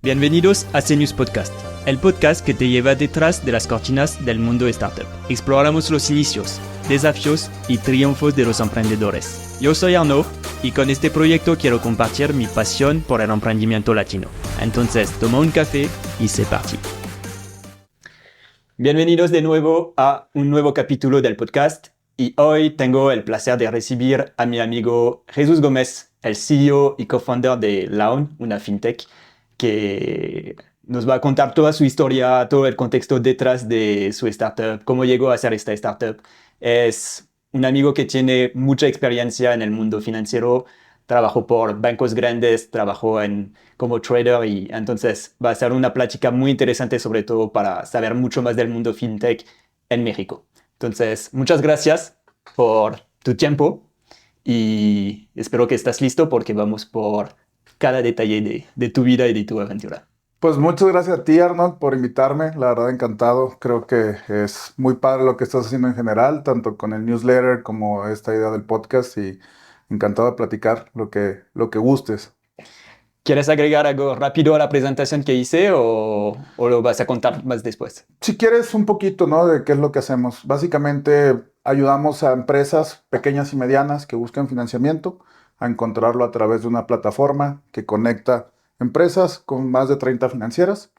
Bienvenidos a CNews Podcast, el podcast que te lleva detrás de las cortinas del mundo startup. Exploramos los inicios, desafíos y triunfos de los emprendedores. Yo soy Arnaud y con este proyecto quiero compartir mi pasión por el emprendimiento latino. Entonces, toma un café y c'est parti. Bienvenidos de nuevo a un nuevo capítulo del podcast y hoy tengo el placer de recibir a mi amigo Jesús Gómez, el CEO y co-founder de Laon, una fintech que nos va a contar toda su historia, todo el contexto detrás de su startup, cómo llegó a ser esta startup. Es un amigo que tiene mucha experiencia en el mundo financiero, trabajó por bancos grandes, trabajó como trader y entonces va a ser una plática muy interesante, sobre todo para saber mucho más del mundo fintech en México. Entonces, muchas gracias por tu tiempo y espero que estés listo porque vamos por cada detalle de tu vida y de tu aventura. Pues muchas gracias a ti, Arnold, por invitarme. La verdad, encantado. Creo que es muy padre lo que estás haciendo en general, tanto con el newsletter como esta idea del podcast, y encantado de platicar lo que gustes. ¿Quieres agregar algo rápido a la presentación que hice o lo vas a contar más después? Si quieres un poquito, ¿no?, de qué es lo que hacemos. Básicamente ayudamos a empresas pequeñas y medianas que buscan financiamiento a encontrarlo a través de una plataforma que conecta empresas con más de 30 financieras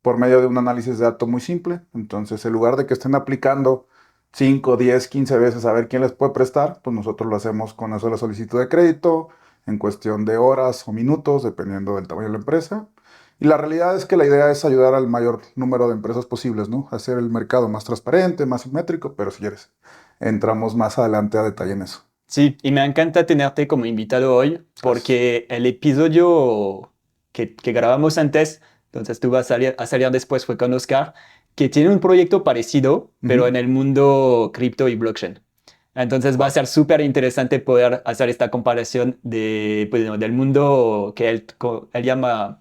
por medio de un análisis de datos muy simple. Entonces, en lugar de que estén aplicando 5, 10, 15 veces a ver quién les puede prestar, pues nosotros lo hacemos con eso la solicitud de crédito en cuestión de horas o minutos, dependiendo del tamaño de la empresa. Y la realidad es que la idea es ayudar al mayor número de empresas posibles, ¿no? Hacer el mercado más transparente, más simétrico, pero si quieres, entramos más adelante a detalle en eso. Sí, y me encanta tenerte como invitado hoy porque el episodio que grabamos antes, entonces tú vas a salir después, fue con Oscar, que tiene un proyecto parecido, pero en el mundo cripto y blockchain. Entonces va a ser súper interesante poder hacer esta comparación del mundo que él llama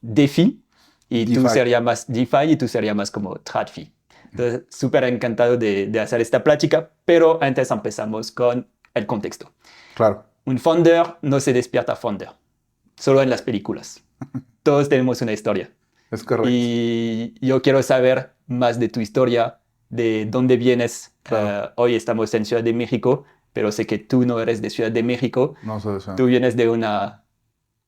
DeFi y tú DeFi. serías más DeFi y tú serías más como TradFi. Entonces, súper encantado de hacer esta plática, pero antes empezamos con el contexto. Claro. Un founder no se despierta founder, solo en las películas. Todos tenemos una historia. Es correcto. Y yo quiero saber más de tu historia, de dónde vienes. Claro. Hoy estamos en Ciudad de México, pero sé que tú no eres de Ciudad de México. No sé, o sea. Tú vienes de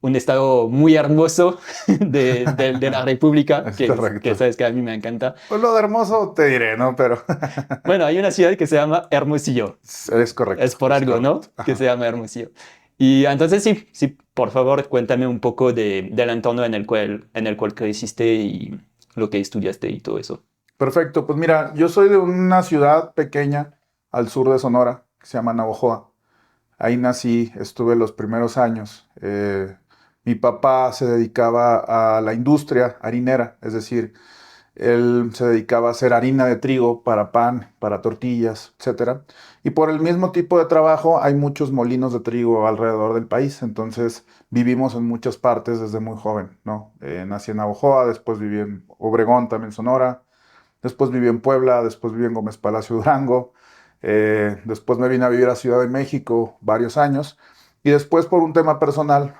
un estado muy hermoso de la República, Es que correcto. sabes que a mí me encanta. Pues lo de hermoso te diré, ¿no? Pero Bueno, hay una ciudad que se llama Hermosillo. es correcto. Es por algo, ¿no? correcto. Que se llama Hermosillo. Y entonces sí, por favor, cuéntame un poco del entorno en el cual creciste y lo que estudiaste y todo eso. Perfecto, pues mira, yo soy de una ciudad pequeña al sur de Sonora, que se llama Navojoa. Ahí nací, estuve los primeros años. Mi papá se dedicaba a la industria harinera, es decir, él se dedicaba a hacer harina de trigo para pan, para tortillas, etcétera. Y por el mismo tipo de trabajo hay muchos molinos de trigo alrededor del país, entonces vivimos en muchas partes desde muy joven, ¿no? Nací en Navojoa, después viví en Obregón, también Sonora. Después viví en Puebla, después viví en Gómez Palacio, Durango. Después me vine a vivir a Ciudad de México varios años. Y después por un tema personal,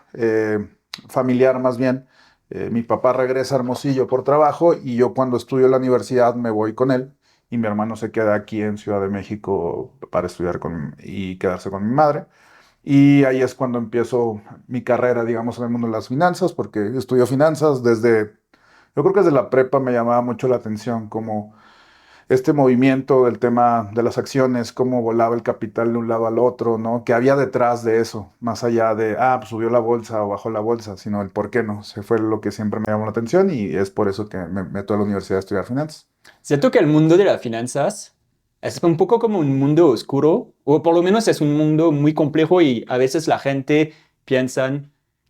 familiar más bien, mi papá regresa a Hermosillo por trabajo y yo cuando estudio en la universidad me voy con él y mi hermano se queda aquí en Ciudad de México para estudiar y quedarse con mi madre. Y ahí es cuando empiezo mi carrera, digamos, en el mundo de las finanzas, porque estudio finanzas yo creo que desde la prepa me llamaba mucho la atención como este movimiento del tema de las acciones, cómo volaba el capital de un lado al otro, ¿no? ¿Qué había detrás de eso? Más allá de, pues subió la bolsa o bajó la bolsa, sino el por qué no. Se fue lo que siempre me llamó la atención y es por eso que me meto a la universidad a estudiar finanzas. Siento que el mundo de las finanzas es un poco como un mundo oscuro, o por lo menos es un mundo muy complejo y a veces la gente piensa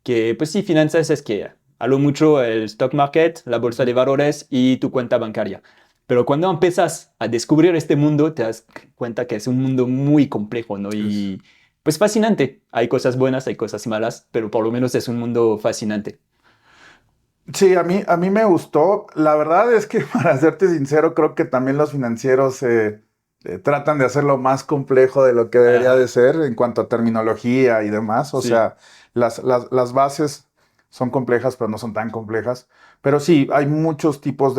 que, pues sí, finanzas es que a lo mucho el stock market, la bolsa de valores y tu cuenta bancaria. Pero cuando empiezas a descubrir este mundo, te das cuenta que es un mundo muy complejo, ¿no? Y pues fascinante. Hay cosas buenas, hay cosas malas, pero por lo menos es un mundo fascinante. Sí, a mí me gustó. La verdad es que, para serte sincero, creo que también los financieros tratan de hacerlo más complejo de lo que debería Ajá. de ser en cuanto a terminología y demás. O Sí. sea, las bases son complejas, pero no son tan complejas. Pero sí, hay muchos tipos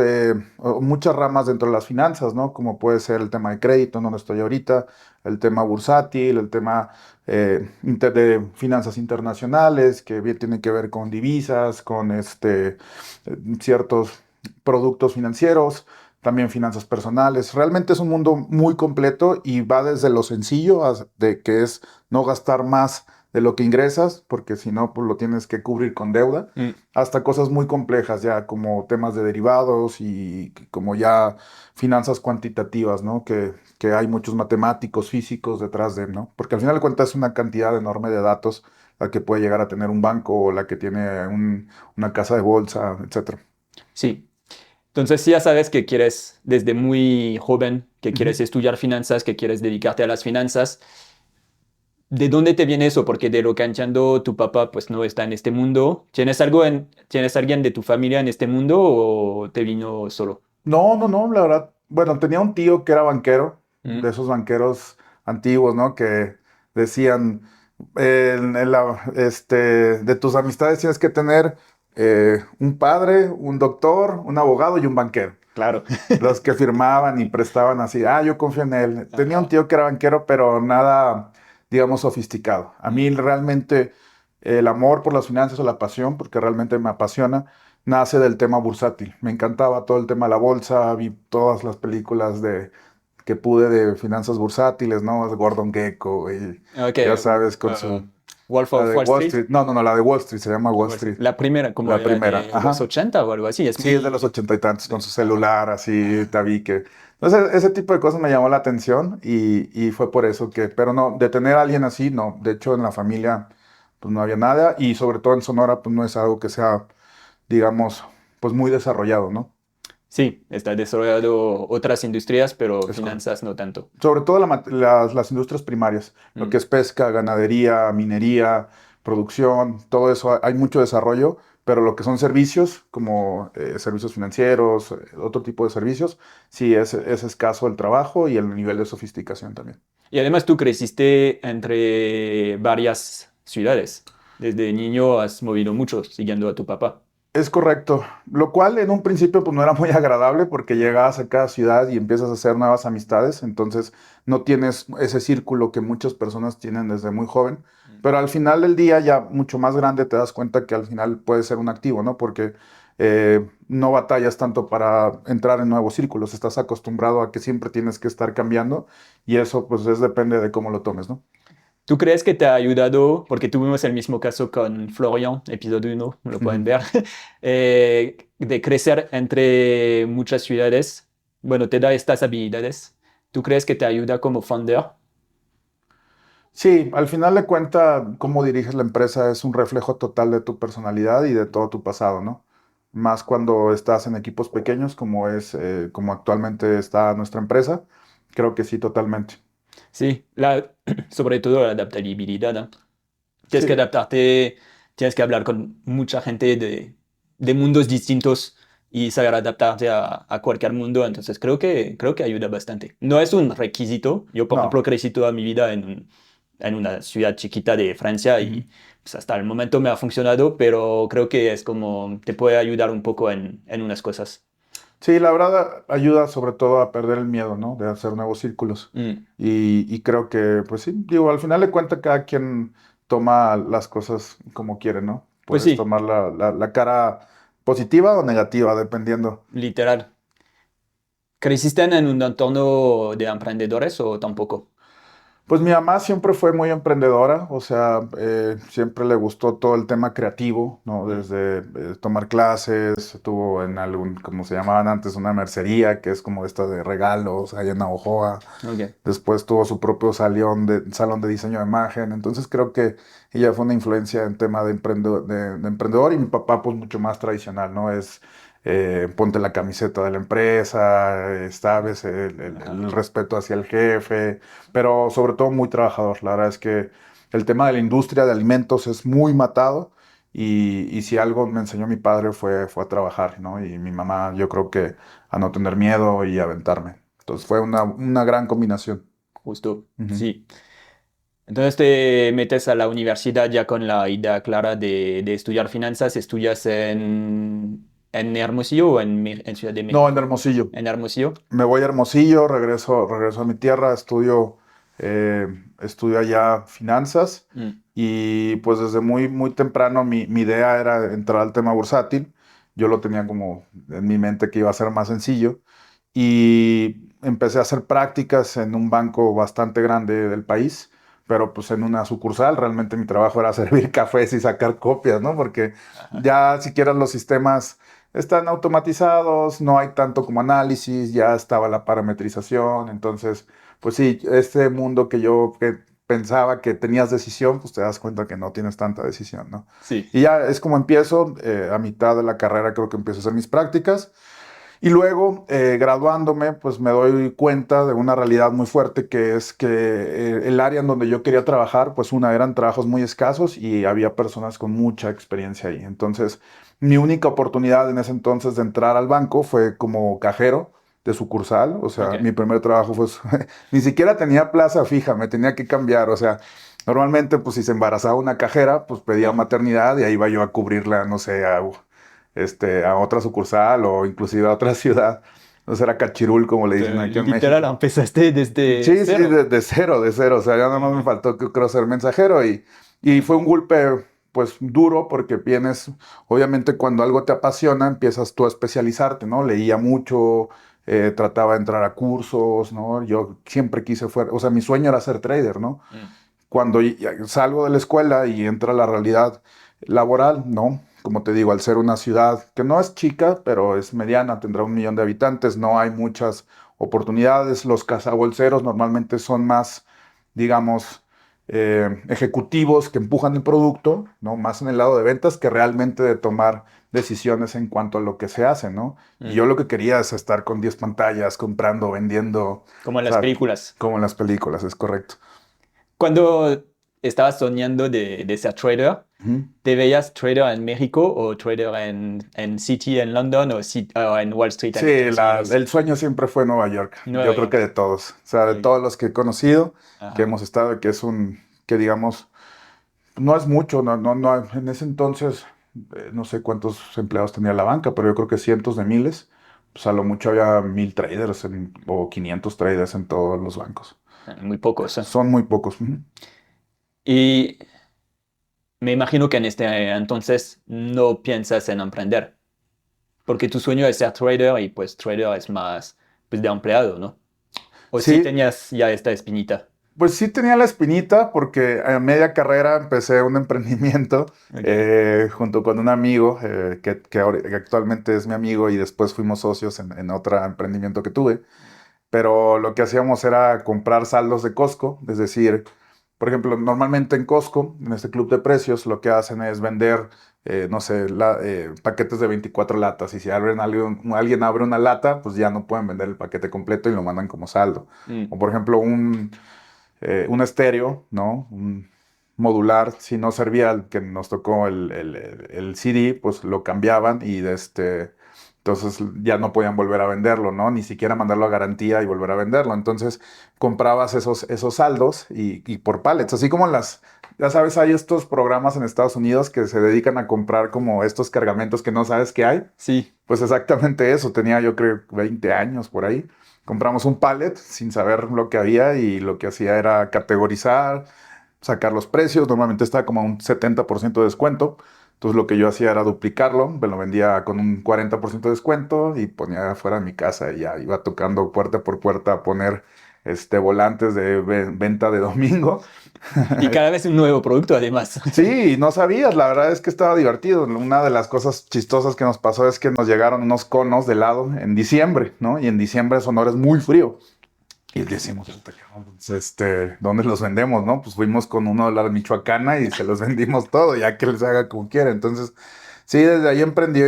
o muchas ramas dentro de las finanzas, ¿no? Como puede ser el tema de crédito, en donde estoy ahorita, el tema bursátil, el tema de finanzas internacionales, que bien tiene que ver con divisas, con ciertos productos financieros, también finanzas personales. Realmente es un mundo muy completo y va desde lo sencillo, de que es no gastar más de lo que ingresas, porque si no, pues lo tienes que cubrir con deuda, Mm. hasta cosas muy complejas ya como temas de derivados y como ya finanzas cuantitativas, ¿no? Que hay muchos matemáticos, físicos detrás de, ¿no? Porque al final de cuentas es una cantidad enorme de datos la que puede llegar a tener un banco o la que tiene una casa de bolsa, etcétera. Sí. Entonces, si ya sabes que quieres, desde muy joven, que Ujú. quieres estudiar finanzas, que quieres dedicarte a las finanzas, ¿de dónde te viene eso? Porque de lo que entiendo, tu papá pues no está en este mundo. ¿Tienes alguien de tu familia en este mundo o te vino solo? No, no, no, la verdad. Bueno, tenía un tío que era banquero, Mm. de esos banqueros antiguos, ¿no? Que decían, de tus amistades tienes que tener un padre, un doctor, un abogado y un banquero. Claro. Los que firmaban y prestaban así, yo confío en él. Tenía un Ajá. tío que era banquero, pero nada, digamos, sofisticado. A Mm. mí realmente el amor por las finanzas o la pasión, porque realmente me apasiona, nace del tema bursátil. Me encantaba todo el tema de la bolsa, vi todas las películas que pude de finanzas bursátiles, ¿no? Gordon Gekko, y Ok. ya sabes, con uh, su... Wolf La of de Wall Wall Street. Street. No, no, no, la de Wall Street, se llama Wall Street. La primera, como La era primera, de los ajá. 80 o algo así. Es Sí, es de los muy... ochenta y tantos, con su Ajá. celular, así, tabique. Entonces, ese tipo de cosas me llamó la atención y fue por eso que, pero no, de tener a alguien así, no. De hecho, en la familia, pues no había nada y sobre todo en Sonora, pues no es algo que sea, digamos, pues muy desarrollado, ¿no? Sí, está desarrollado otras industrias, pero Es correcto. finanzas no tanto. Sobre todo las industrias primarias, lo que Mm. es pesca, ganadería, minería, producción, todo eso, hay mucho desarrollo, pero lo que son servicios, como servicios financieros, otro tipo de servicios, sí es escaso el trabajo y el nivel de sofisticación también. Y además tú creciste entre varias ciudades. Desde niño has movido mucho siguiendo a tu papá. Es correcto, lo cual en un principio pues no era muy agradable porque llegas a cada ciudad y empiezas a hacer nuevas amistades, entonces no tienes ese círculo que muchas personas tienen desde muy joven, Mm. pero al final del día ya mucho más grande te das cuenta que al final puede ser un activo, ¿no? Porque no batallas tanto para entrar en nuevos círculos, estás acostumbrado a que siempre tienes que estar cambiando y eso pues depende de cómo lo tomes, ¿no? ¿Tú crees que te ha ayudado, porque tuvimos el mismo caso con Florian, episodio 1, lo pueden Ujú. ver, de crecer entre muchas ciudades? Bueno, te da estas habilidades. ¿Tú crees que te ayuda como founder? Sí, al final de cuentas, cómo diriges la empresa es un reflejo total de tu personalidad y de todo tu pasado, ¿no? Más cuando estás en equipos pequeños, como actualmente está nuestra empresa, creo que sí, totalmente. Sí, sobre todo la adaptabilidad, ¿no? Tienes que Sí, adaptarte, tienes que hablar con mucha gente de mundos distintos y saber adaptarte a cualquier mundo. Entonces creo que ayuda bastante. No es un requisito. Yo, por ejemplo, no. crecí toda mi vida en una ciudad chiquita de Francia Ujú. y pues, hasta el momento me ha funcionado, pero creo que es como te puede ayudar un poco en unas cosas. Sí, la verdad ayuda sobre todo a perder el miedo, ¿no? De hacer nuevos círculos. Mm. Y creo que, pues sí, digo, al final de cuentas cada quien toma las cosas como quiere, ¿no? Pues Puedes sí, tomar la cara positiva o negativa, dependiendo. literal. ¿Creciste en un entorno de emprendedores o tampoco? Pues mi mamá siempre fue muy emprendedora, o sea, siempre le gustó todo el tema creativo, ¿no? Mm. Desde tomar clases, estuvo en como se llamaban antes, una mercería, que es como esta de regalos, allá en Navojoa. Ok. Después tuvo su propio salón de diseño de imagen, entonces creo que ella fue una influencia en tema de emprendedor y mi papá pues mucho más tradicional, ¿no? Es ponte la camiseta de la empresa, sabes, Ajá. el respeto hacia el jefe, pero sobre todo muy trabajador. La verdad es que el tema de la industria de alimentos es muy matado y si algo me enseñó mi padre fue a trabajar, ¿no? Y mi mamá yo creo que a no tener miedo y aventarme. Entonces fue una gran combinación. Justo, Ujú. sí. Entonces te metes a la universidad ya con la idea clara de estudiar finanzas. ¿Estudias en Hermosillo o en Ciudad de No, en México? Hermosillo. En Hermosillo. Me voy a Hermosillo, regreso a mi tierra, eh, estudio allá finanzas Mm, y pues desde muy temprano mi idea era entrar al tema bursátil. Yo lo tenía como en mi mente que iba a ser más sencillo y empecé a hacer prácticas en un banco bastante grande del país, pero pues en una sucursal. Realmente mi trabajo era servir cafés y sacar copias, ¿no? Porque ajá. ya siquiera los sistemas están automatizados, no hay tanto como análisis, ya estaba la parametrización, entonces, pues sí, este mundo que pensaba que tenías decisión, pues te das cuenta que no tienes tanta decisión, ¿no? Sí. Y ya es como empiezo, a mitad de la carrera creo que empiezo a hacer mis prácticas, y luego, graduándome, pues me doy cuenta de una realidad muy fuerte que es que el área en donde yo quería trabajar, pues eran trabajos muy escasos y había personas con mucha experiencia ahí. Entonces, mi única oportunidad en ese entonces de entrar al banco fue como cajero de sucursal. O sea, Ok. mi primer trabajo fue, ni siquiera tenía plaza fija, me tenía que cambiar. O sea, normalmente, pues si se embarazaba una cajera, pues pedía Ah. maternidad y ahí iba yo a cubrirla, no sé, a otra sucursal o inclusive a otra ciudad. Entonces era cachirul, como le dicen aquí en Literal, México. empezaste desde Sí, sí, cero. de cero, de cero. O sea, ya nada más me Ok. faltó que creo ser mensajero y fue un golpe pues duro porque vienes, obviamente cuando algo te apasiona, empiezas tú a especializarte, ¿no? Leía mucho, trataba de entrar a cursos, ¿no? Yo siempre quise fuera, o sea, mi sueño era ser trader, ¿no? Mm, Cuando salgo de la escuela y entra la realidad laboral, ¿no? Como te digo, al ser una ciudad que no es chica, pero es mediana, tendrá 1 millón de habitantes, no hay muchas oportunidades. Los cazabolseros normalmente son más, digamos, ejecutivos que empujan el producto, ¿no? Más en el lado de ventas que realmente de tomar decisiones en cuanto a lo que se hace, ¿no? Y mm. yo lo que quería es estar con 10 pantallas, comprando, vendiendo, o Como en las sea, películas. como en las películas, es correcto. Cuando estabas soñando de ser trader, Ujú. ¿te veías trader en México o trader en City, en London o en Wall Street en Sí, Estados Unidos? el sueño siempre fue Nueva York. Yo Nueva creo que York. de todos. O sea, de Ok. todos los que he conocido, que Ajá. hemos estado, que es que digamos, no es mucho, en ese entonces, no sé cuántos empleados tenía la banca, pero yo creo que cientos de miles. Pues a lo mucho había 1,000 traders o 500 traders en todos los bancos. Muy pocos. Son muy pocos. Ujú. Y me imagino que en este entonces no piensas en emprender, porque tu sueño es ser trader y pues trader es más pues, de empleado, ¿no? O sí Sí, tenías ya esta espinita. pues sí tenía la espinita porque a media carrera empecé un emprendimiento Ok. junto con un amigo que actualmente es mi amigo y después fuimos socios en otro emprendimiento que tuve. Pero lo que hacíamos era comprar saldos de Costco, es decir, por ejemplo, normalmente en Costco, en este club de precios, lo que hacen es vender, no sé, paquetes de 24 latas y si alguien abre una lata, pues ya no pueden vender el paquete completo y lo mandan como saldo. Mm. O por ejemplo, un estéreo, ¿no? Un modular, si no servía el que nos tocó el CD, pues lo cambiaban entonces ya no podían volver a venderlo, ¿no? Ni siquiera mandarlo a garantía y volver a venderlo. Entonces comprabas esos saldos y por pallets, así como ya sabes, hay estos programas en Estados Unidos que se dedican a comprar como estos cargamentos que no sabes que hay. Sí. Pues exactamente eso, tenía yo creo 20 años por ahí. Compramos un pallet sin saber lo que había y lo que hacía era categorizar, sacar los precios. Normalmente estaba como a un 70% de descuento. Entonces lo que yo hacía era duplicarlo, me lo vendía con un 40% de descuento y ponía afuera de mi casa y ya iba tocando puerta por puerta a poner volantes de venta de domingo. Y cada vez un nuevo producto además. Sí, no sabías, la verdad es que estaba divertido. Una de las cosas chistosas que nos pasó es que nos llegaron unos conos de helado en diciembre, ¿no? Y en diciembre Sonora es muy frío. Y decimos, "Puta, cabrón, pues, ¿dónde los vendemos, no? Pues fuimos con uno de la Michoacana y se los vendimos todo, ya que les haga como quiera. Entonces, sí, desde ahí emprendí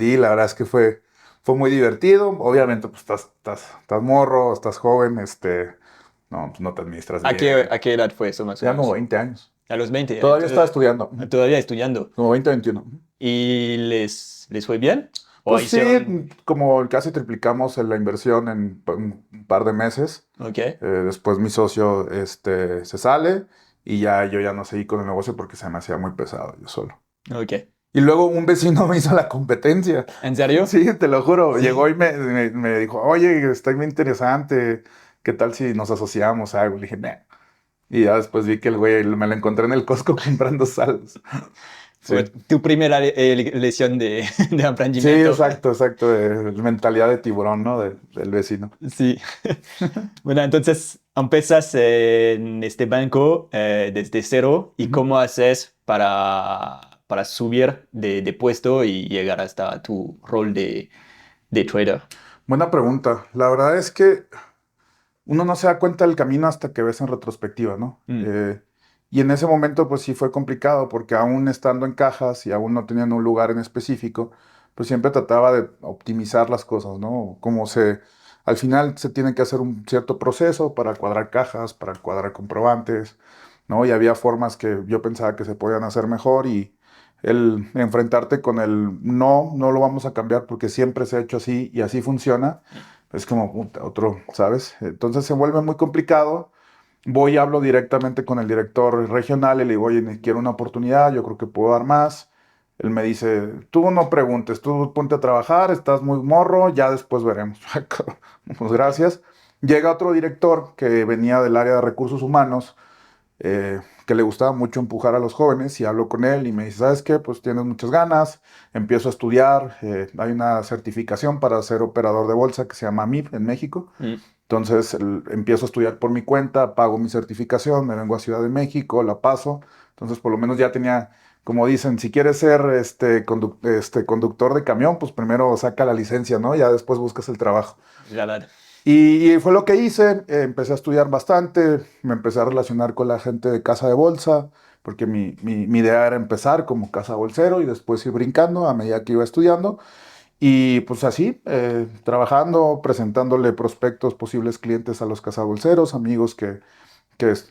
y la verdad es que fue muy divertido. Obviamente, pues estás morro, estás joven, no, pues no te administras bien. A qué edad fue eso más o Ya como menos? 20 años. A los 20. Todavía estaba estudiando. Todavía estudiando. Como 20, 21. ¿Y les fue bien? ¿O Pues hicieron? sí, como casi triplicamos en la inversión en un par de meses. Ok. Después mi socio se sale y ya yo ya no seguí con el negocio porque se me hacía muy pesado yo solo. Ok. Y luego un vecino me hizo la competencia. ¿En serio? Sí, te lo juro. Sí. Llegó y me dijo, oye, está muy interesante. ¿Qué tal si nos asociamos a algo? Le dije, nah. Y ya después vi que el güey me lo encontré en el Costco comprando saldos. Fue Sí. tu primera lesión de, de Sí, emprendimiento. exacto, exacto. Mentalidad de tiburón, ¿no? Del vecino. Sí. Bueno, entonces empiezas en este banco desde cero y Ujú. cómo haces para subir de puesto y llegar hasta tu rol de trader. Buena pregunta. La verdad es que uno no se da cuenta del camino hasta que ves en retrospectiva, ¿no? Mm, Y en ese momento, pues sí fue complicado, porque aún estando en cajas y aún no teniendo un lugar en específico, pues siempre trataba de optimizar las cosas, ¿no? Al final se tiene que hacer un cierto proceso para cuadrar cajas, para cuadrar comprobantes, ¿no? Y había formas que yo pensaba que se podían hacer mejor y el enfrentarte con el no, no lo vamos a cambiar porque siempre se ha hecho así y así funciona es como puta, otro, ¿sabes? Entonces se vuelve muy complicado. Voy y hablo directamente con el director regional y le digo, oye, quiero una oportunidad, yo creo que puedo dar más. Él me dice, tú no preguntes, tú ponte a trabajar, estás muy morro, ya después veremos. Pues gracias. Llega otro director que venía del área de recursos humanos, que le gustaba mucho empujar a los jóvenes y hablo con él y me dice, ¿sabes qué? Pues tienes muchas ganas, empiezo a estudiar, hay una certificación para ser operador de bolsa que se llama MIP en México, mm, entonces empiezo a estudiar por mi cuenta, pago mi certificación, me vengo a Ciudad de México, la paso, entonces por lo menos ya tenía, como dicen, si quieres ser conductor de camión, pues primero saca la licencia, ¿no? Ya después buscas el trabajo. ¿verdad? Y fue lo que hice, empecé a estudiar bastante, me empecé a relacionar con la gente de casa de bolsa, porque mi idea era empezar como casa bolsero y después ir brincando a medida que iba estudiando. Y pues así, trabajando, presentándole prospectos, posibles clientes a los cazabolseros, amigos que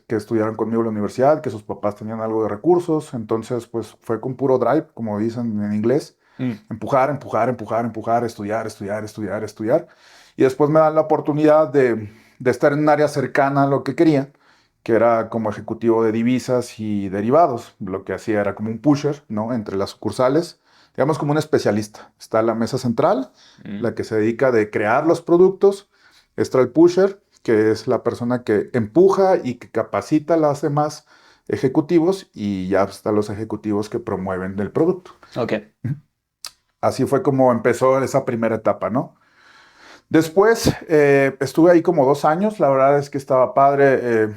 estudiaron conmigo en la universidad, que sus papás tenían algo de recursos. Entonces, pues fue con puro drive, como dicen en inglés. Mm, Empujar, empujar, empujar, empujar, estudiar, estudiar, estudiar, estudiar. Y después me dan la oportunidad de estar en un área cercana a lo que quería, que era como ejecutivo de divisas y derivados. Lo que hacía era como un pusher, ¿no? Entre las sucursales, digamos como un especialista. Está la mesa central, mm. la que se dedica de crear los productos. Está el pusher, que es la persona que empuja y que capacita a los demás ejecutivos, y ya están los ejecutivos que promueven el producto. Ok. Así fue como empezó esa primera etapa, ¿no? Después estuve ahí como 2 años, la verdad es que estaba padre,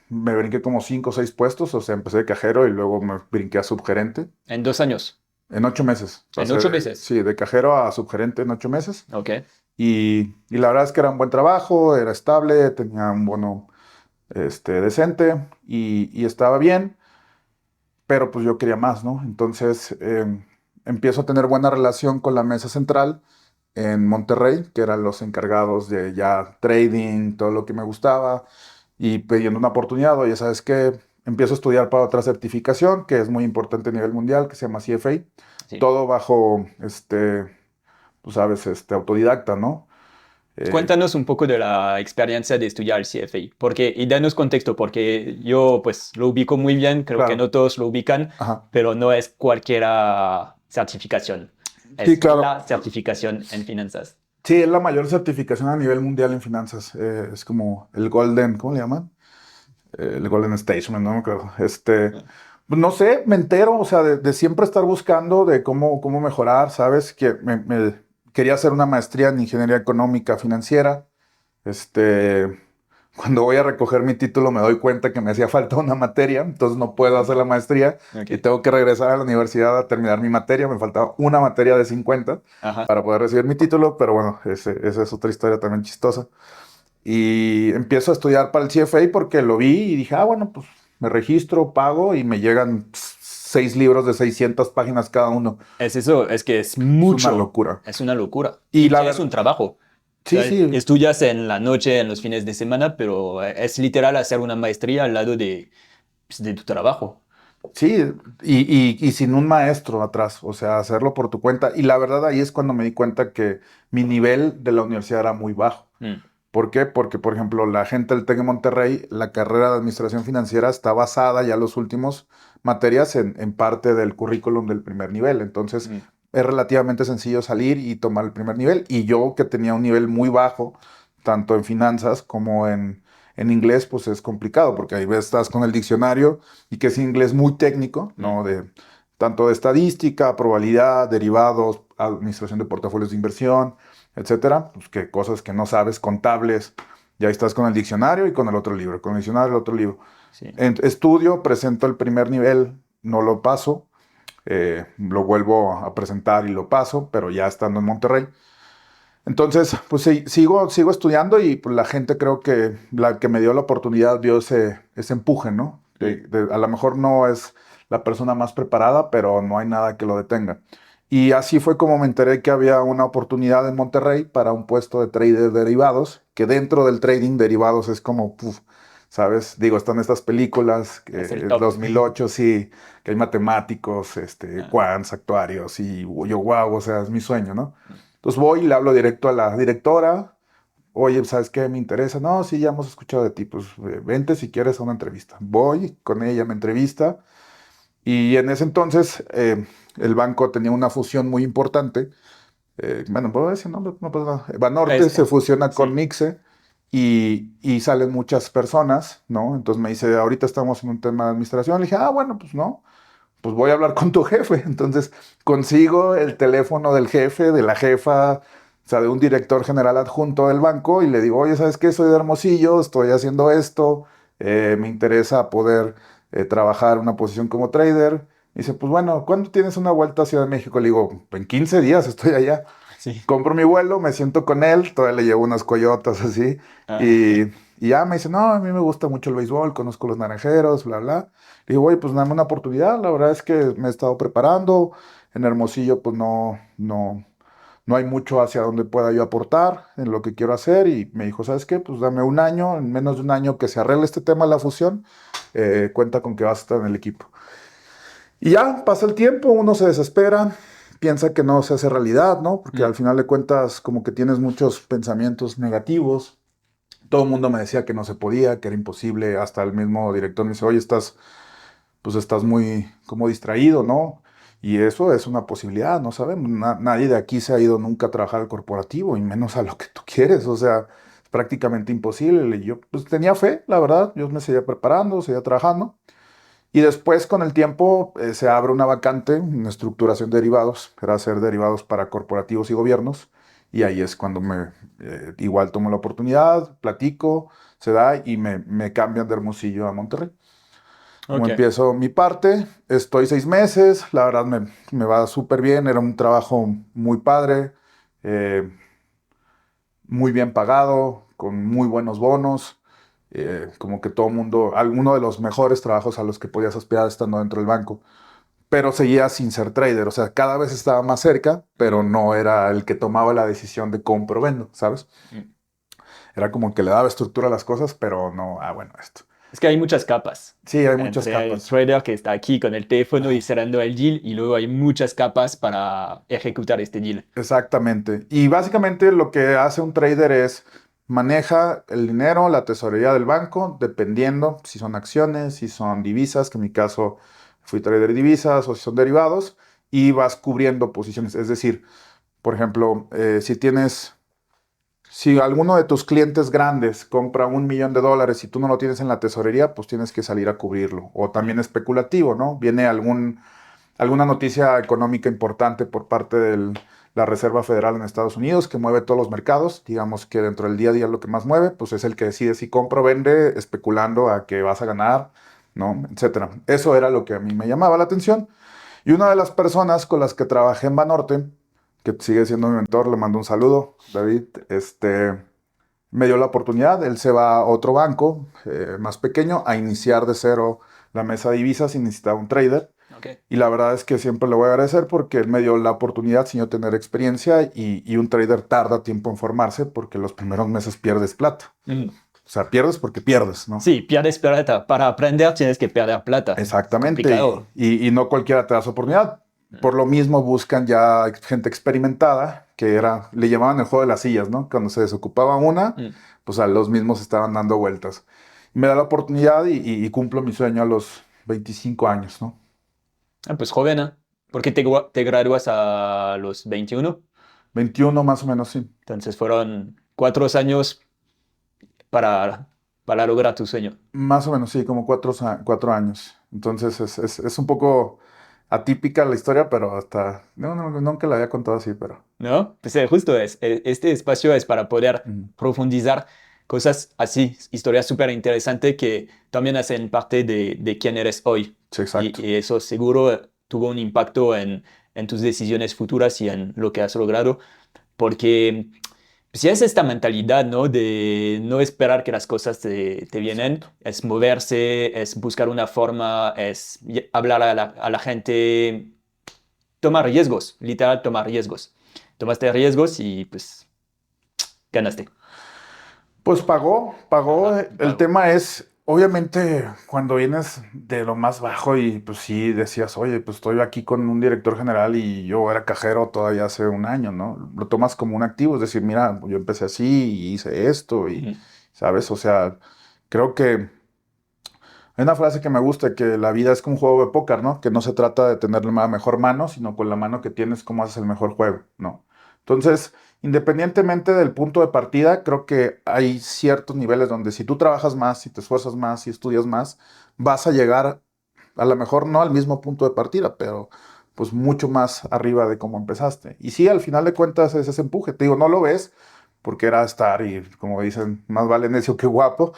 me brinqué como 5 o 6 puestos, o sea, empecé de cajero y luego me brinqué a subgerente En 2 años. en 8 meses. En Pasé 8 meses. sí, de cajero a subgerente en 8 meses Ok. y la verdad es que era un buen trabajo, era estable, tenía un bono decente y estaba bien, pero pues yo quería más, ¿no? Entonces empiezo a tener buena relación con la mesa central en Monterrey, que eran los encargados de ya trading, todo lo que me gustaba, y pidiendo una oportunidad, oye, ¿sabes qué? Empiezo a estudiar para otra certificación que es muy importante a nivel mundial, que se llama CFA, Sí. todo bajo, tú sabes, autodidacta, ¿no? Eh, Cuéntanos un poco de la experiencia de estudiar CFA, porque, y danos contexto, porque yo pues lo ubico muy bien, creo que claro, no todos lo ubican, ajá. pero no es cualquier certificación, Sí, es claro. la certificación en finanzas. Sí, es la mayor certificación a nivel mundial en finanzas. Es como el Golden, ¿cómo le llaman? El Golden Station, no me acuerdo. Pues, no sé, me entero, o sea, de siempre estar buscando de cómo mejorar, ¿sabes? Que quería hacer una maestría en ingeniería económica financiera. Este, Cuando voy a recoger mi título me doy cuenta que me hacía falta una materia, entonces no puedo hacer la maestría y Ok. tengo que regresar a la universidad a terminar mi materia. Me faltaba una materia de 50 Ajá. para poder recibir mi título, pero bueno, esa es otra historia también chistosa. Y empiezo a estudiar para el CFA porque lo vi y dije, bueno, pues me registro, pago y me llegan 6 libros de 600 páginas cada uno. Es eso, es que es Es una mucho, locura. es una locura. Y Y la tienes verdad, un trabajo. O sí, sea, sí, estudias en la noche, en los fines de semana, pero es literal hacer una maestría al lado de, pues, de tu trabajo. sí, y sin un maestro atrás, o sea, hacerlo por tu cuenta. Y la verdad ahí es cuando me di cuenta que mi nivel de la universidad era muy bajo. Mm. ¿Por qué? Porque, por ejemplo, la gente del TEC de Monterrey, la carrera de administración financiera está basada ya los últimos materias en parte del currículum del primer nivel. Entonces, Mm. es relativamente sencillo salir y tomar el primer nivel. Y yo, que tenía un nivel muy bajo, tanto en finanzas como en inglés, pues es complicado, porque ahí ves, estás con el diccionario y que es inglés muy técnico, ¿no? Tanto de estadística, probabilidad, derivados, administración de portafolios de inversión, etcétera, pues que cosas que no sabes, contables, ya estás con el diccionario y con el otro libro, con el diccionario y el otro libro. Sí. Estudio, presento el primer nivel, no lo paso, lo vuelvo a presentar y lo paso, pero ya estando en Monterrey. Entonces, pues sí, sigo estudiando y pues, la gente creo que la que me dio la oportunidad dio ese empuje, ¿no? A lo mejor no es la persona más preparada, pero no hay nada que lo detenga. Y así fue como me enteré que había una oportunidad en Monterrey para un puesto de trader de derivados, que dentro del trading derivados es como, puf, ¿sabes? Digo, están estas películas, que Es el en top. 2008 sí, que hay matemáticos, Ah, quants, actuarios, y yo, wow, o sea, es mi sueño, ¿no? Entonces voy y le hablo directo a la directora. Oye, ¿sabes qué? Me interesa. No, sí, ya hemos escuchado de ti. Pues vente si quieres a una entrevista. Voy con ella, me entrevista. Y en ese entonces el banco tenía una fusión muy importante. Bueno, ¿puedo decir nombre? No, pues no. Banorte es- se fusiona con sí. Mixe y salen muchas personas, ¿no? Entonces me dice, ahorita estamos en un tema de administración. Le dije, bueno, pues no, pues voy a hablar con tu jefe. Entonces consigo el teléfono del jefe, de la jefa, o sea, de un director general adjunto del banco y le digo, oye, ¿sabes qué? Soy de Hermosillo, estoy haciendo esto, me interesa poder trabajar una posición como trader. Y dice, pues bueno, ¿cuándo tienes una vuelta a Ciudad de México? Le digo, en 15 días estoy allá. Sí. Compro mi vuelo, me siento con él, todavía le llevo unas coyotas así, y, Ah, y ya me dice, no, a mí me gusta mucho el béisbol, conozco los naranjeros, bla, bla. Le digo, oye, pues dame una oportunidad, la verdad es que me he estado preparando, en Hermosillo pues no hay mucho hacia donde pueda yo aportar en lo que quiero hacer, y me dijo, ¿sabes qué? Pues dame un año, en menos de un año que se arregle este tema de la fusión, cuenta con que vas a estar en el equipo. Y ya pasa el tiempo, uno se desespera, piensa que no se hace realidad, ¿no? Porque mm, al final de cuentas como que tienes muchos pensamientos negativos. Todo el mundo me decía que no se podía, que era imposible. Hasta el mismo director me dice, oye, pues estás muy como distraído, ¿no? Y eso es una posibilidad, no sabemos. Nadie de aquí se ha ido nunca a trabajar al corporativo, y menos a lo que tú quieres. O sea, es prácticamente imposible. Y yo pues tenía fe, la verdad. Yo me seguía preparando, seguía trabajando. Y después, con el tiempo, se abre una vacante en estructuración de derivados, era hacer derivados para corporativos y gobiernos. Y ahí es cuando igual tomo la oportunidad, platico, se da y me cambian de Hermosillo a Monterrey. Como ok. empiezo mi parte, estoy 6 meses, la verdad me va súper bien, era un trabajo muy padre, eh, muy bien pagado, con muy buenos bonos, como que todo mundo, alguno de los mejores trabajos a los que podías aspirar estando dentro del banco, pero seguía sin ser trader, o sea, cada vez estaba más cerca, pero Mm, no era el que tomaba la decisión de compro o vendo, ¿sabes? mm. Era como que le daba estructura a las cosas, pero no, bueno, esto. Es que hay muchas capas. Sí, hay muchas Entre el capas. trader que está aquí con el teléfono y cerrando el deal, y luego hay muchas capas para ejecutar este deal. Exactamente. Y básicamente lo que hace un trader es maneja el dinero, la tesorería del banco, dependiendo si son acciones, si son divisas, que en mi caso fui trader de divisas, o si son derivados, y vas cubriendo posiciones. Es decir, por ejemplo, si alguno de tus clientes grandes compra $1 millón y tú no lo tienes en la tesorería, pues tienes que salir a cubrirlo. O también Mm, especulativo, ¿no? Viene alguna noticia económica importante por parte de la Reserva Federal en Estados Unidos que mueve todos los mercados. Digamos que dentro del día a día lo que más mueve, pues es el que decide si compra o vende, especulando a que vas a ganar, ¿no? Etcétera. Eso era lo que a mí me llamaba la atención. Y una de las personas con las que trabajé en Banorte, que sigue siendo mi mentor, le mando un saludo, David, me dio la oportunidad. Él se va a otro banco más pequeño a iniciar de cero la mesa de divisas y necesitaba un trader. ok. Y la verdad es que siempre le voy a agradecer porque él me dio la oportunidad sin yo tener experiencia, y un trader tarda tiempo en formarse porque los primeros meses pierdes plata. Mm. O sea, pierdes porque pierdes, ¿no? Sí, pierdes plata. Para aprender tienes que perder plata. Es Exactamente. complicado. Y no cualquiera te da esa oportunidad. Por lo mismo buscan ya gente experimentada, le llamaban el juego de las sillas, ¿no? Cuando se desocupaba una, Mm. pues a los mismos estaban dando vueltas. Me da la oportunidad y cumplo mi sueño a los 25 años, ¿no? Ah, pues joven, ¿eh? Porque te gradúas a los 21. 21 más o menos, sí. Entonces fueron 4 años para, para lograr tu sueño, Más o menos, sí, como 4 años. Entonces es un poco atípica la historia, pero hasta... No, no, nunca la había contado así, pero... ¿no? Pues justo este espacio es para poder Ujú. profundizar cosas así, historias súper interesantes que también hacen parte de quién eres hoy. Sí, exacto. Y eso seguro tuvo un impacto en tus decisiones futuras y en lo que has logrado, porque si es esta mentalidad, ¿no? De no esperar que las cosas te vienen, Exacto. es moverse, es buscar una forma, es hablar a la gente, tomar riesgos, literal, tomar riesgos. Tomaste riesgos y pues ganaste. Pues pagó. Ajá, El pago. tema es, obviamente, cuando vienes de lo más bajo y pues sí decías, oye, pues estoy aquí con un director general y yo era cajero todavía hace un año, ¿no? Lo tomas como un activo, es decir, mira, yo empecé así y hice esto y, Ujú. ¿sabes? O sea, creo que hay una frase que me gusta, que la vida es como un juego de póker, ¿no? Que no se trata de tener la mejor mano, sino con la mano que tienes, cómo haces el mejor juego, ¿no? Entonces, independientemente del punto de partida, creo que hay ciertos niveles donde si tú trabajas más, si te esfuerzas más, si estudias más, vas a llegar a lo mejor no al mismo punto de partida, pero pues mucho más arriba de cómo empezaste. Y sí, al final de cuentas es ese empuje. Te digo, no lo ves porque era estar y como dicen, más vale necio que guapo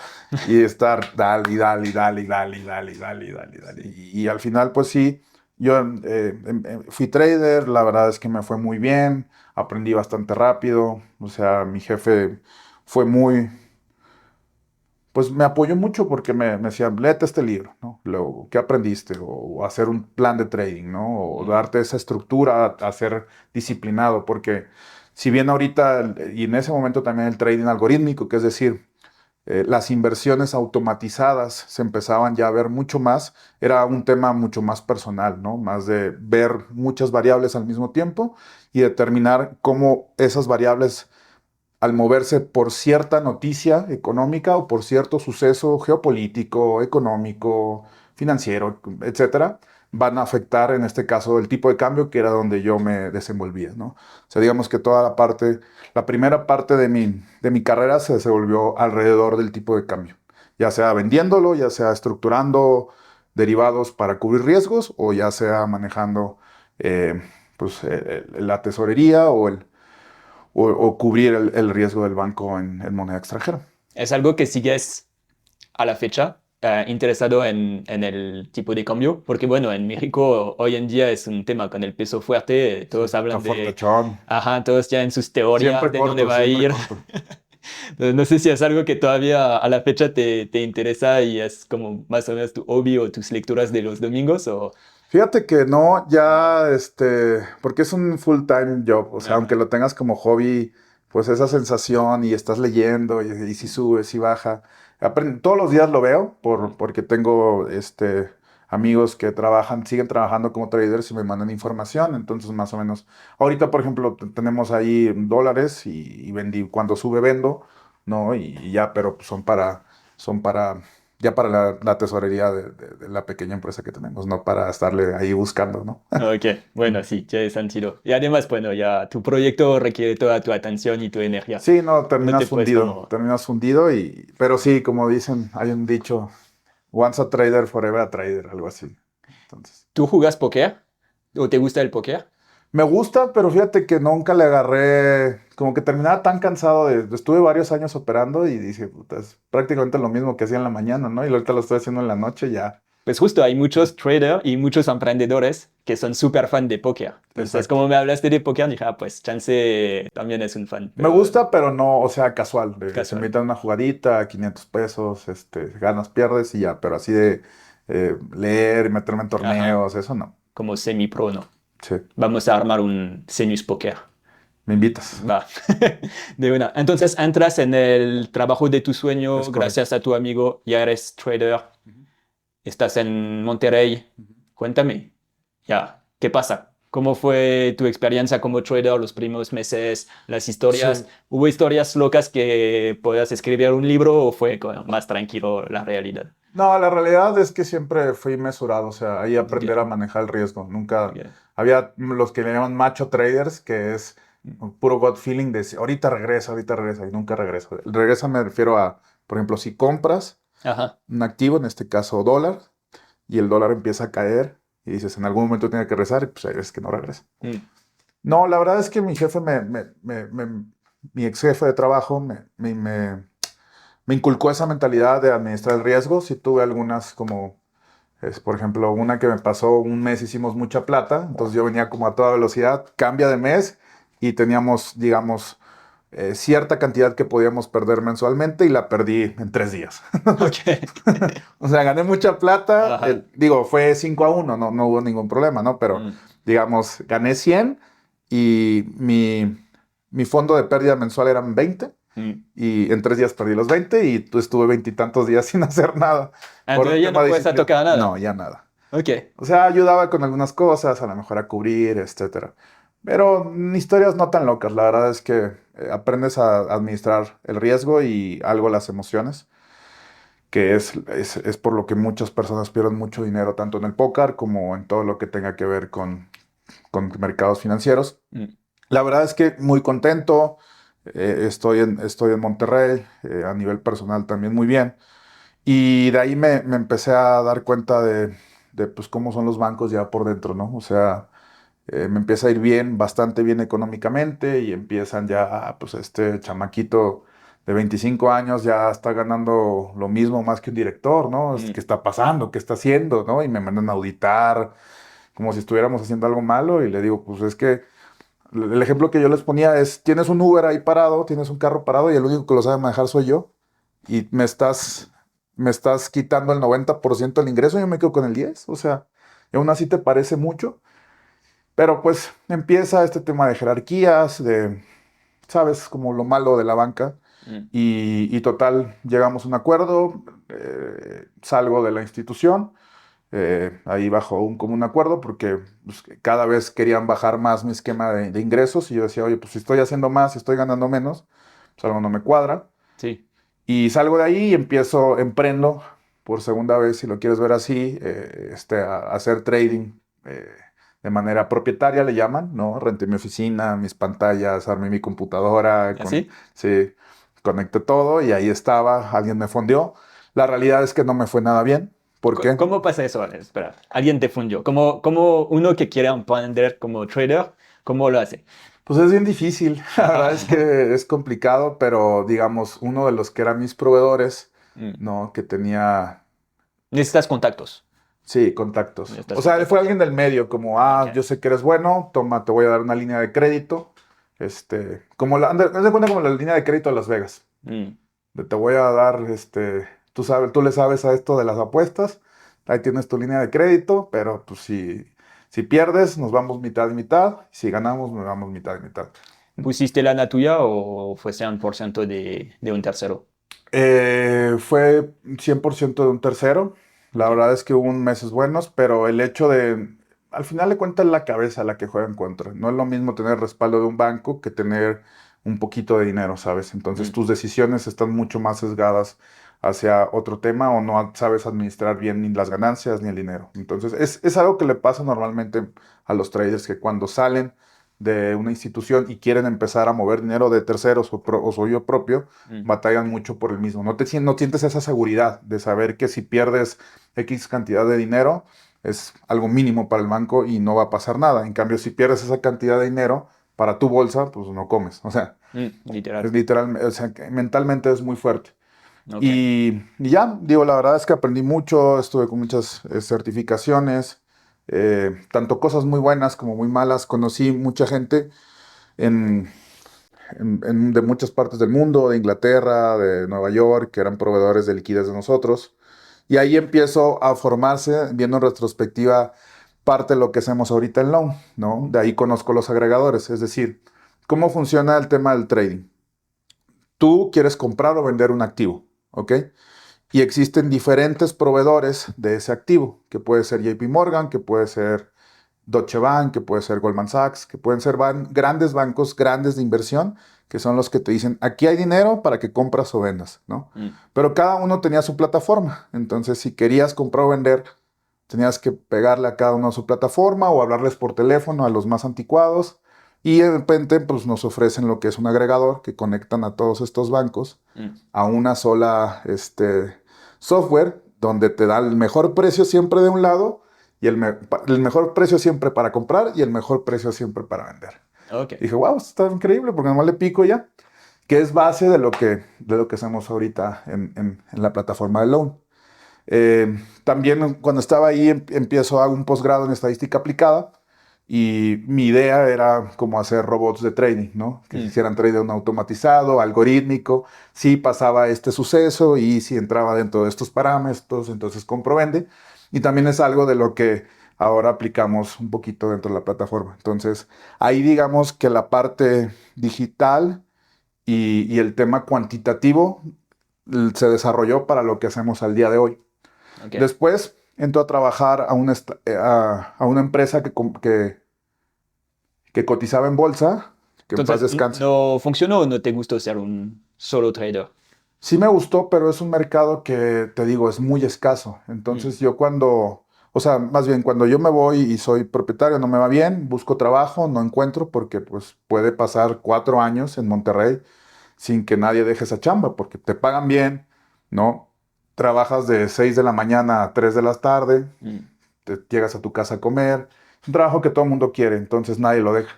y estar dale y dale y dale y dale y dale y dale y dale y dale. Sí. Y al final pues sí, yo fui trader, la verdad es que me fue muy bien, aprendí bastante rápido, o sea, mi jefe fue muy, pues me apoyó mucho porque me decía, léete este libro, ¿no? Luego, ¿qué aprendiste? O hacer un plan de trading, ¿no? O Mm. darte esa estructura a ser disciplinado, porque si bien ahorita, y en ese momento también el trading algorítmico, que es decir, las inversiones automatizadas se empezaban ya a ver mucho más, era un tema mucho más personal, ¿no? Más de ver muchas variables al mismo tiempo y determinar cómo esas variables al moverse por cierta noticia económica o por cierto suceso geopolítico, económico, financiero, etcétera, van a afectar en este caso el tipo de cambio que era donde yo me desenvolvía, ¿no? O sea, digamos que toda la primera parte de mi carrera se desenvolvió alrededor del tipo de cambio, ya sea vendiéndolo, ya sea estructurando derivados para cubrir riesgos o ya sea manejando eh, pues, la tesorería o cubrir el riesgo del banco en moneda extranjera. Es algo que sigues a la fecha, interesado en el tipo de cambio, porque bueno, en México hoy en día es un tema con el peso fuerte, Sí, todos está hablan de, fortachón. ajá, todos ya en sus teorías Siempre de dónde corto, va a siempre ir. corto. Entonces, no sé si es algo que todavía a la fecha te interesa y es como más o menos tu hobby o tus lecturas de los domingos o... Fíjate que no, ya, porque es un full-time job, o sea, aunque Ajá. lo tengas como hobby, pues esa sensación y estás leyendo y si sube, si baja. Todos los días lo veo porque tengo, amigos que siguen trabajando como traders y me mandan información, entonces más o menos. Ahorita, por ejemplo, tenemos ahí dólares y vendí, cuando sube vendo, ¿no? Y ya, pero son para ya para la tesorería de la pequeña empresa que tenemos, no para estarle ahí buscando, ¿no? Ok, bueno, sí, tiene sentido. Y además, bueno, ya tu proyecto requiere toda tu atención y tu energía. Sí, no, No te puedes como... terminas fundido pero sí, como dicen, hay un dicho, once a trader, forever a trader, algo así. Entonces, ¿Tú jugas póker? ¿O te gusta el póker? me gusta, pero fíjate que nunca le agarré, como que terminaba tan cansado estuve varios años operando y dije, puta, es prácticamente lo mismo que hacía en la mañana, ¿no? Y ahorita lo estoy haciendo en la noche ya. Pues justo hay muchos traders y muchos emprendedores que son súper fan de póker. Entonces, Exacto. como me hablaste de póker, dije, ah, pues Chance también es un fan, Me pero gusta, pero no, o sea, casual. Se casual. invitan una jugadita, 500 pesos, ganas, pierdes y ya, pero así de leer y meterme en Ajá, torneos, eso no. como semi-pro, ¿no? Sí, Vamos a armar un Senius Póker. me invitas. Va, de una. Entonces entras en el trabajo de tu Es sueño correcto. gracias a tu amigo, ya eres trader, Ujú, estás en Monterrey. ujú. Cuéntame, ya, ¿qué pasa? ¿Cómo fue tu experiencia como trader los primeros meses? Las historias, Sí. ¿hubo historias locas que puedas escribir un libro o fue como más tranquilo la realidad? No, la realidad es que siempre fui mesurado, o sea, ahí Ok, aprender a manejar el riesgo. Nunca ok. había los que le llaman macho traders, que es un puro gut feeling de ahorita regresa y nunca regresa. Regresa me refiero a, por ejemplo, si compras Ajá. un activo, en este caso dólar, y el dólar empieza a caer y dices, en algún momento tiene que regresar, y pues hay veces que no regresa. Mm, No, la verdad es que mi jefe mi ex jefe de trabajo me inculcó esa mentalidad de administrar el riesgo. Sí tuve algunas como, por ejemplo, una que me pasó un mes hicimos mucha plata, entonces yo venía como a toda velocidad, cambia de mes y teníamos, digamos, cierta cantidad que podíamos perder mensualmente y la perdí en 3 días. ok. O sea, gané mucha plata, Ajá. digo, fue 5-1, no hubo ningún problema, ¿no? Pero, Mm, digamos, gané 100 y mi fondo de pérdida mensual eran 20 mm. y en 3 días perdí los 20 y estuve veintitantos días sin hacer nada por un Entonces ya tema no de puedes disciplina. tocar No, nada. ya nada. Ok. O sea, ayudaba con algunas cosas, a lo mejor a cubrir, etcétera. Pero historias no tan locas. La verdad es que aprendes a administrar el riesgo y algo las emociones, que es por lo que muchas personas pierden mucho dinero, tanto en el póker como en todo lo que tenga que ver con mercados financieros. Mm, La verdad es que muy contento. Estoy en Monterrey, a nivel personal también muy bien. Y de ahí me empecé a dar cuenta de, pues, cómo son los bancos ya por dentro, ¿no? O sea, me empieza a ir bien, bastante bien económicamente y empiezan ya, pues este chamaquito de 25 años ya está ganando lo mismo más que un director, ¿no? ¿Qué mm. está pasando? ¿Qué está haciendo? ¿No? Y me mandan a auditar como si estuviéramos haciendo algo malo y le digo, pues es que el ejemplo que yo les ponía es, tienes un Uber ahí parado, tienes un carro parado y el único que lo sabe manejar soy yo y me estás quitando el 90% del ingreso y yo me quedo con el 10%, o sea, y aún así te parece mucho, pero pues empieza este tema de jerarquías, sabes, como lo malo de la banca Mm. y total, llegamos a un acuerdo, salgo de la institución, ahí bajo un común acuerdo porque pues, cada vez querían bajar más mi esquema de ingresos y yo decía, oye, pues si estoy haciendo más, si estoy ganando menos, pues algo no me cuadra. Sí. Y salgo de ahí y emprendo por segunda vez, si lo quieres ver así, a hacer trading eh, de manera propietaria, le llaman, ¿no? Renté mi oficina, mis pantallas, armé mi computadora, ¿Así? sí, conecté todo y ahí estaba, alguien me fondeó. La realidad es que no me fue nada bien. ¿Por qué? ¿Cómo pasa eso? Espera, alguien te fundió. ¿Cómo uno que quiere emprender como trader, cómo lo hace? Pues es bien difícil, la verdad es Ajá. que es complicado, pero digamos, uno de los que eran mis proveedores, Mm. ¿no? Que tenía. Necesitas contactos. Sí, contactos. O Necesitas sea, él fue contactos. alguien del medio, como, Ok. yo sé que eres bueno, toma, te voy a dar una línea de crédito. Como haz de cuenta como la línea de crédito de Las Vegas. Mm. Te voy a dar, tú le sabes a esto de las apuestas, ahí tienes tu línea de crédito, pero pues si pierdes, nos vamos mitad y mitad, si ganamos, nos vamos mitad y mitad. ¿Pusiste lana tuya o fue 100% de un tercero? Fue 100% de un tercero. La Ok. verdad es que hubo meses buenos, pero el hecho al final de cuentas, la cabeza la que juega en contra. No es lo mismo tener respaldo de un banco que tener un poquito de dinero, ¿sabes? Entonces Mm. tus decisiones están mucho más sesgadas hacia otro tema o no sabes administrar bien ni las ganancias ni el dinero. Entonces es algo que le pasa normalmente a los traders que cuando salen de una institución y quieren empezar a mover dinero de terceros o suyo propio, Mm. batallan mucho por el mismo. No sientes esa seguridad de saber que si pierdes X cantidad de dinero es algo mínimo para el banco y no va a pasar nada. En cambio, si pierdes esa cantidad de dinero para tu bolsa, pues no comes. O sea, es Literal. literal, o sea, que mentalmente es muy fuerte. Ok. Y ya, digo, la verdad es que aprendí mucho, estuve con muchas certificaciones, tanto cosas muy buenas como muy malas. Conocí mucha gente en, de muchas partes del mundo, de Inglaterra, de Nueva York, que eran proveedores de liquidez de nosotros. Y ahí empiezo a formarse, viendo en retrospectiva parte de lo que hacemos ahorita en Loan, ¿no? De ahí conozco los agregadores, es decir, cómo funciona el tema del trading. Tú quieres comprar o vender un activo, ¿ok? Y existen diferentes proveedores de ese activo, que puede ser JP Morgan, que puede ser Deutsche Bank, que puede ser Goldman Sachs, que pueden ser grandes bancos, grandes de inversión, que son los que te dicen, aquí hay dinero para que compras o vendas, ¿no? Pero cada uno tenía su plataforma. Entonces, si querías comprar o vender, tenías que pegarle a cada uno a su plataforma o hablarles por teléfono a los más anticuados. Y de repente, pues nos ofrecen lo que es un agregador que conectan a todos estos bancos a una sola software, donde te da el mejor precio siempre de un lado y el mejor precio siempre para comprar y el mejor precio siempre para vender. Ok. Dije, wow, esto está increíble, porque nomás le pico ya, que es base de lo que hacemos ahorita en la plataforma de Loan. También cuando estaba ahí empiezo a un posgrado en estadística aplicada y mi idea era como hacer robots de trading, ¿no? Que hicieran trading automatizado, algorítmico, si pasaba este suceso y si entraba dentro de estos parámetros, entonces compro-vende. Y también es algo de lo que ahora aplicamos un poquito dentro de la plataforma. Entonces, ahí digamos que la parte digital y el tema cuantitativo se desarrolló para lo que hacemos al día de hoy. Okay. Después entró a trabajar a una empresa que cotizaba en bolsa, que en paz Entonces, descanse. ¿no funcionó o no te gustó ser un solo trader? Sí me gustó, pero es un mercado que, te digo, es muy escaso. Entonces o sea, más bien cuando yo me voy y soy propietario, no me va bien, busco trabajo, no encuentro, porque pues puede pasar 4 años en Monterrey sin que nadie deje esa chamba, porque te pagan bien, ¿no? Trabajas de 6 de la mañana a 3 de la tarde, te llegas a tu casa a comer. Es un trabajo que todo el mundo quiere, entonces nadie lo deja.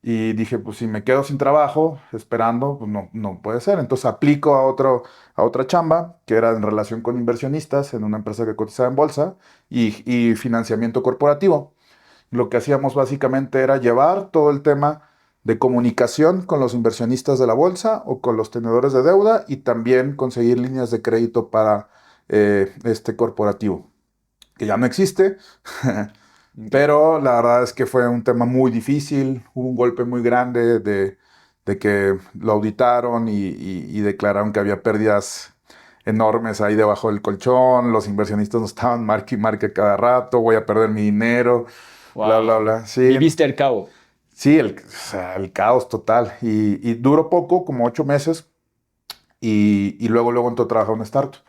Y dije, pues si me quedo sin trabajo, esperando, pues no puede ser. Entonces aplico a otra chamba, que era en relación con inversionistas, en una empresa que cotizaba en bolsa, y financiamiento corporativo. Lo que hacíamos básicamente era llevar todo el tema de comunicación con los inversionistas de la bolsa o con los tenedores de deuda, y también conseguir líneas de crédito para este corporativo, que ya no existe. Okay. Pero la verdad es que fue un tema muy difícil, hubo un golpe muy grande de que lo auditaron y declararon que había pérdidas enormes ahí debajo del colchón, los inversionistas nos estaban marque y marque cada rato, voy a perder mi dinero, bla, bla, Wow. bla. Sí, Viviste el caos. sí, o sea, el caos total. Y duró poco, como 8 meses, y luego entró a trabajar en una startup.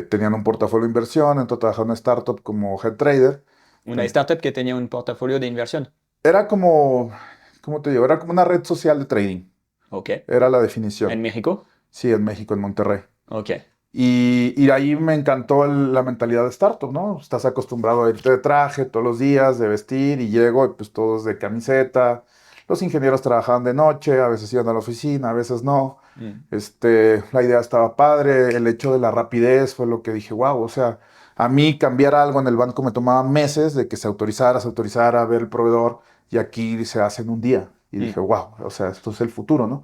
Tenían un portafolio de inversión, entró a trabajar en una startup como head trader. Una startup que tenía un portafolio de inversión. Era como, ¿cómo te digo? Era como una red social de trading. Ok. Era la ¿En definición. México? Sí, en México, en Monterrey. Ok. Y ahí me encantó la mentalidad de startup, ¿no? Estás acostumbrado a irte de traje todos los días, de vestir, y llego y pues todos de camiseta. Los ingenieros trabajaban de noche, a veces iban a la oficina, a veces no. La idea estaba padre, el hecho de la rapidez fue lo que dije, wow, o sea, a mí cambiar algo en el banco me tomaba meses de que se autorizara, ver el proveedor, y aquí se hace en un día. Y dije, wow, o sea, esto es el futuro, ¿no?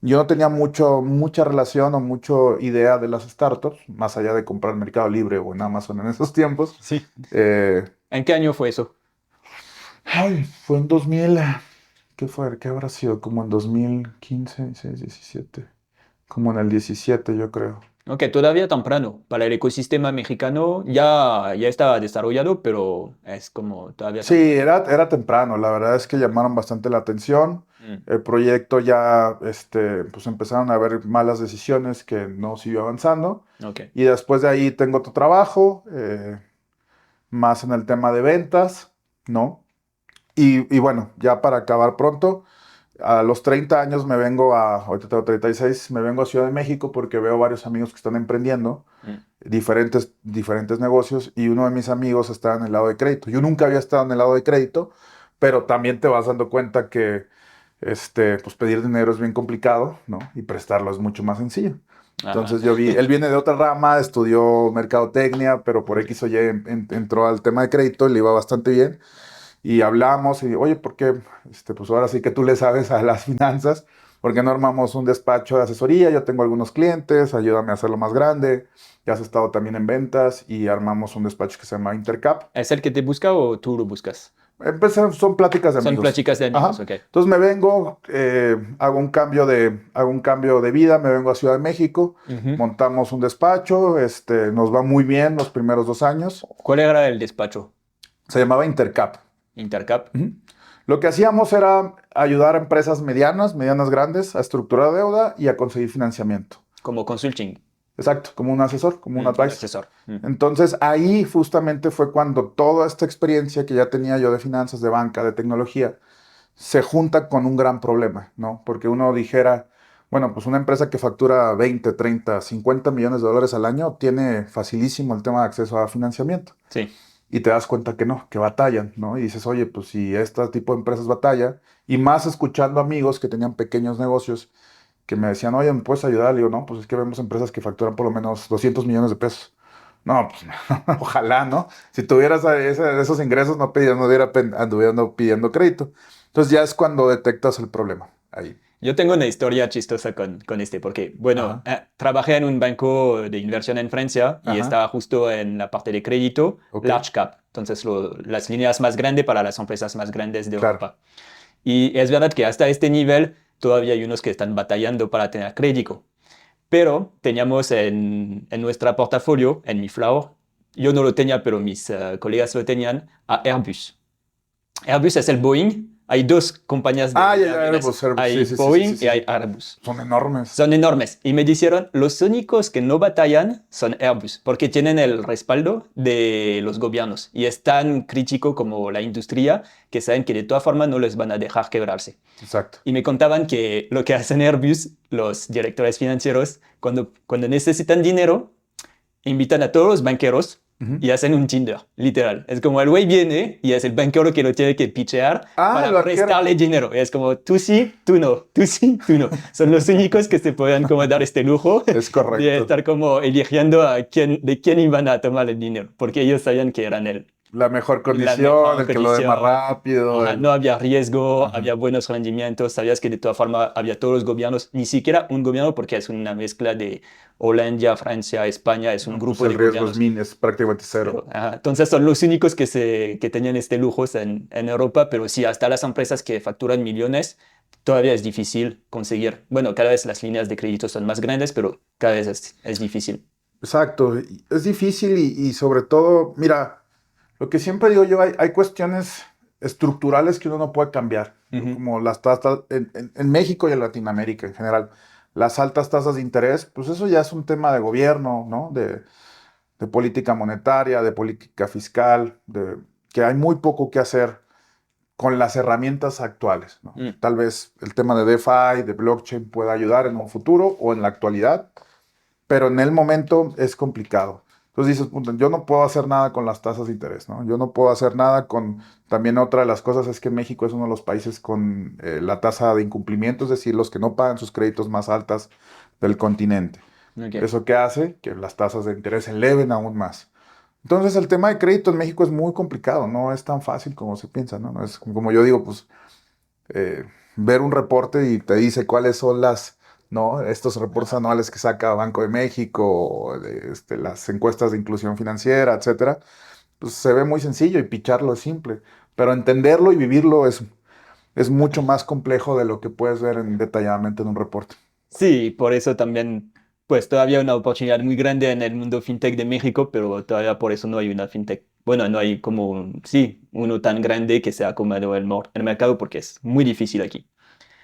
Yo no tenía mucha relación o mucha idea de las startups, más allá de comprar en Mercado Libre o en Amazon en esos tiempos. Sí. Eh, ¿En qué año fue eso? fue en 2000, ¿qué fue? ¿Qué habrá sido? Como en 2015, 16, 17. Como en el 17, yo creo. Ok, todavía temprano. Para el ecosistema mexicano ya estaba desarrollado, pero es como todavía Sí, temprano. era temprano. La verdad es que llamaron bastante la atención. El proyecto ya, pues empezaron a haber malas decisiones que no siguió avanzando. Ok. Y después de ahí tengo otro trabajo, más en el tema de ventas, ¿no? Y bueno, ya para acabar pronto, a los 30 años ahorita tengo 36, me vengo a Ciudad de México porque veo varios amigos que están emprendiendo diferentes negocios, y uno de mis amigos está en el lado de crédito. Yo nunca había estado en el lado de crédito, pero también te vas dando cuenta que pues pedir dinero es bien complicado, ¿no? Y prestarlo es mucho más sencillo. Ajá. Entonces él viene de otra rama, estudió mercadotecnia, pero por X o Y entró al tema de crédito y le iba bastante bien. Y hablamos y, oye, ¿por qué? Pues ahora sí que tú le sabes a las finanzas, ¿por qué no armamos un despacho de asesoría? Yo tengo algunos clientes, ayúdame a hacerlo más grande. Ya has estado también en ventas, y armamos un despacho que se llama Intercap. ¿Es el que te busca o tú lo buscas? Son pláticas de Son amigos. pláticas de amigos, Ajá. ok. Entonces me vengo, hago un cambio de vida, me vengo a Ciudad de México, Ujú. montamos un despacho, nos va muy bien los primeros 2 años. ¿Cuál era el despacho? Se llamaba Intercap. Intercap. Ujú. Lo que hacíamos era ayudar a empresas medianas grandes, a estructurar deuda y a conseguir financiamiento. Como consulting. Exacto, como un asesor, como un Un advisor. asesor. Entonces ahí justamente fue cuando toda esta experiencia que ya tenía yo de finanzas, de banca, de tecnología, se junta con un gran problema, ¿no? Porque uno dijera, bueno, pues una empresa que factura 20, 30, 50 millones de dólares al año tiene facilísimo el tema de acceso a financiamiento. Sí. Y te das cuenta que no, que batallan, ¿no? Y dices, oye, pues si este tipo de empresas batalla, y más escuchando amigos que tenían pequeños negocios que me decían, oye, ¿me puedes ayudar? Le digo, no, pues es que vemos empresas que facturan por lo menos 200 millones de pesos. No, pues ojalá, ¿no? Si tuvieras esos ingresos, no anduviera pidiendo crédito. Entonces ya es cuando detectas el problema ahí. Yo tengo una historia chistosa con este, porque, bueno, Ajá, trabajé en un banco de inversión en Francia y ajá, estaba justo en la parte de crédito, ok, large cap, entonces las líneas más grandes para las empresas más grandes de claro, Europa. Y es verdad que hasta este nivel todavía hay unos que están batallando para tener crédito. Pero teníamos en nuestra portafolio, en mi Flower, yo no lo tenía, pero mis colegas lo tenían, a Airbus. Airbus es el Boeing. Hay dos compañías Ah, de ya, ya, aviones. Airbus, sí, Hay sí, sí, sí, sí, Boeing y sí. hay Airbus. Son enormes. Son enormes. Y me dijeron, los únicos que no batallan son Airbus, porque tienen el respaldo de los gobiernos. Y es tan crítico como la industria que saben que de todas formas no les van a dejar quebrarse. Exacto. Y me contaban que lo que hacen Airbus, los directores financieros, cuando necesitan dinero, invitan a todos los banqueros Ujú. y hacen un Tinder, literal. Es como el güey viene y es el banquero que lo tiene que pitchear Ah, el para arquero. prestarle dinero. Es como tú sí, tú no, tú sí, tú no. Son los únicos que se pueden como dar este lujo Es de correcto. estar como eligiendo de quién iban a tomar el dinero, porque ellos sabían que eran La mejor la condición, mejor el que lo dé más condición. rápido. Ajá, no había riesgo, Ajá. había buenos rendimientos, sabías que de todas formas había todos los gobiernos, ni siquiera un gobierno porque es una mezcla de Holanda, Francia, España, es un No, pues grupo el de riesgo gobiernos. es prácticamente cero. Pero, ajá, entonces son los únicos que tenían este lujo en Europa, pero sí, hasta las empresas que facturan millones, todavía es difícil conseguir. Bueno, cada vez las líneas de crédito son más grandes, pero cada vez es difícil. Exacto. Es difícil y sobre todo, mira, lo que siempre digo yo, hay cuestiones estructurales que uno no puede cambiar, ¿no? Ujú. Como las tasas en México y en Latinoamérica en general. Las altas tasas de interés, pues eso ya es un tema de gobierno, ¿no? De política monetaria, de política fiscal, que hay muy poco que hacer con las herramientas actuales, ¿no? Mm. Tal vez el tema de DeFi, de blockchain pueda ayudar en un futuro o en la actualidad, pero en el momento es complicado. Entonces dices, "Puta, yo no puedo hacer nada con las tasas de interés, ¿no? Yo no puedo hacer nada con... También otra de las cosas es que México es uno de los países con la tasa de incumplimiento, es decir, los que no pagan sus créditos más altas del continente. Ok. ¿Eso qué hace? Que las tasas de interés se eleven aún más. Entonces el tema de crédito en México es muy complicado, no es tan fácil como se piensa, ¿no? No es como yo digo, pues eh, ver un reporte y te dice cuáles son ¿no? Estos reportes anuales que saca Banco de México, o las encuestas de inclusión financiera, etcétera, pues se ve muy sencillo y picharlo es simple, pero entenderlo y vivirlo es mucho más complejo de lo que puedes ver detalladamente en un reporte. Sí, por eso también, pues todavía hay una oportunidad muy grande en el mundo fintech de México, pero todavía por eso no hay una fintech. Bueno, no hay como, sí, uno tan grande que se ha comido el mercado porque es muy difícil aquí.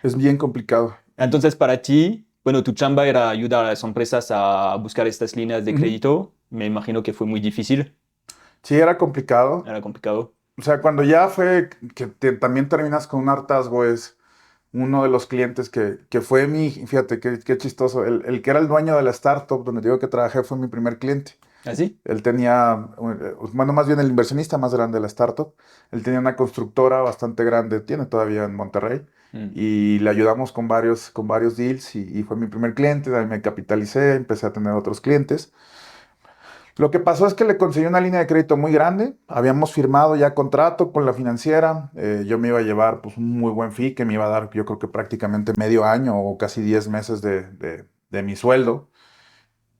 Es bien complicado. Entonces, para ti, bueno, tu chamba era ayudar a las empresas a buscar estas líneas de Ujú. crédito. Me imagino que fue muy difícil, Sí, era complicado. era complicado. O sea, cuando ya fue que también terminas con un hartazgo es uno de los clientes que fue fíjate qué chistoso, el que era el dueño de la startup donde digo que trabajé fue mi primer cliente. ¿Así? Él tenía, bueno, más bien el inversionista más grande de la startup. Él tenía una constructora bastante grande, tiene todavía en Monterrey, Mm. y le ayudamos con varios deals y fue mi primer cliente, de ahí me capitalicé, empecé a tener otros clientes. Lo que pasó es que le conseguí una línea de crédito muy grande. Habíamos firmado ya contrato con la financiera. Yo me iba a llevar pues, un muy buen fee que me iba a dar, yo creo que prácticamente medio año o casi 10 meses de mi sueldo.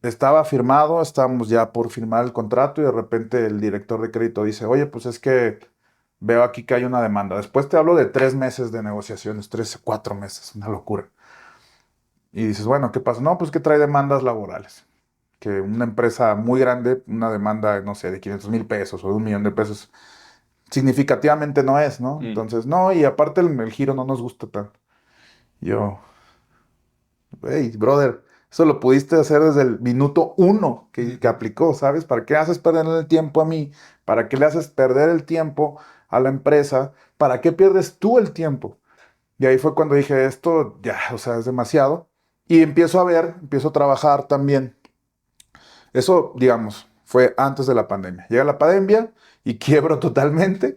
Estaba firmado, estábamos ya por firmar el contrato y de repente el director de crédito dice, oye, pues es que veo aquí que hay una demanda. Después te hablo de 3 meses de negociaciones, 3 o 4 meses, una locura. Y dices, bueno, ¿qué pasa? No, pues que trae demandas laborales. Que una empresa muy grande, una demanda, no sé, de 500,000 pesos o de 1 millón de pesos, significativamente no es, ¿no? Mm. Entonces, no, y aparte el giro no nos gusta tanto. Yo, hey, brother, eso lo pudiste hacer desde el minuto 1 que aplicó, ¿sabes? ¿Para qué haces perder el tiempo a mí? ¿Para qué le haces perder el tiempo a la empresa? ¿Para qué pierdes tú el tiempo? Y ahí fue cuando dije, esto ya, o sea, es demasiado. Y empiezo a trabajar también. Eso, digamos, fue antes de la pandemia. Llega la pandemia y quiebro totalmente.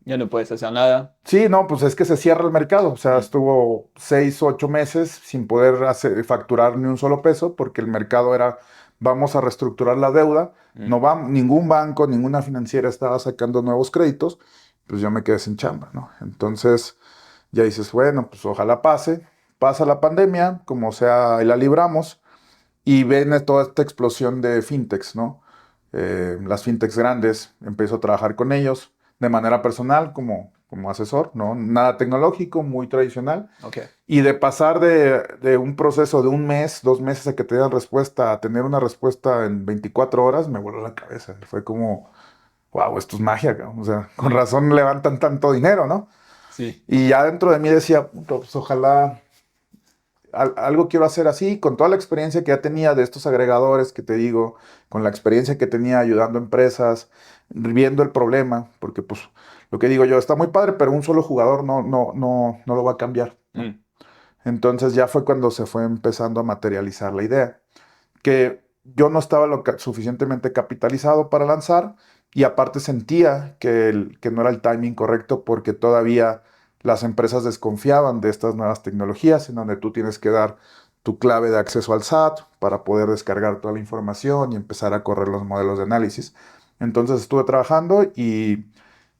Ya no puedes hacer nada. Sí, no, pues es que se cierra el mercado. O sea, Mm. estuvo 6, 8 meses sin poder facturar ni un solo peso porque el mercado era, vamos a reestructurar la deuda. Mm. No va, ningún banco, ninguna financiera estaba sacando nuevos créditos. Pues yo me quedé sin chamba, ¿no? Entonces ya dices, bueno, pues ojalá pase. Pasa la pandemia, como sea, ahí la libramos. Y viene toda esta explosión de fintechs, ¿no? Las fintechs grandes, empiezo a trabajar con ellos de manera personal como asesor, ¿no? Nada tecnológico, muy tradicional. Ok. Y de pasar de un proceso de 1 mes, 2 meses a que te dieran respuesta, a tener una respuesta en 24 horas, me voló la cabeza. Fue como, wow, esto es magia, cabrón. O sea, con razón levantan tanto dinero, ¿no? Sí. Y ya dentro de mí decía, pues ojalá algo quiero hacer así, con toda la experiencia que ya tenía de estos agregadores que te digo, con la experiencia que tenía ayudando a empresas, viendo el problema, porque pues lo que digo yo, está muy padre, pero un solo jugador no lo va a cambiar, ¿no? Mm. Entonces ya fue cuando se fue empezando a materializar la idea, que yo no estaba suficientemente capitalizado para lanzar y aparte sentía que no era el timing correcto porque todavía las empresas desconfiaban de estas nuevas tecnologías en donde tú tienes que dar tu clave de acceso al SAT para poder descargar toda la información y empezar a correr los modelos de análisis. Entonces estuve trabajando y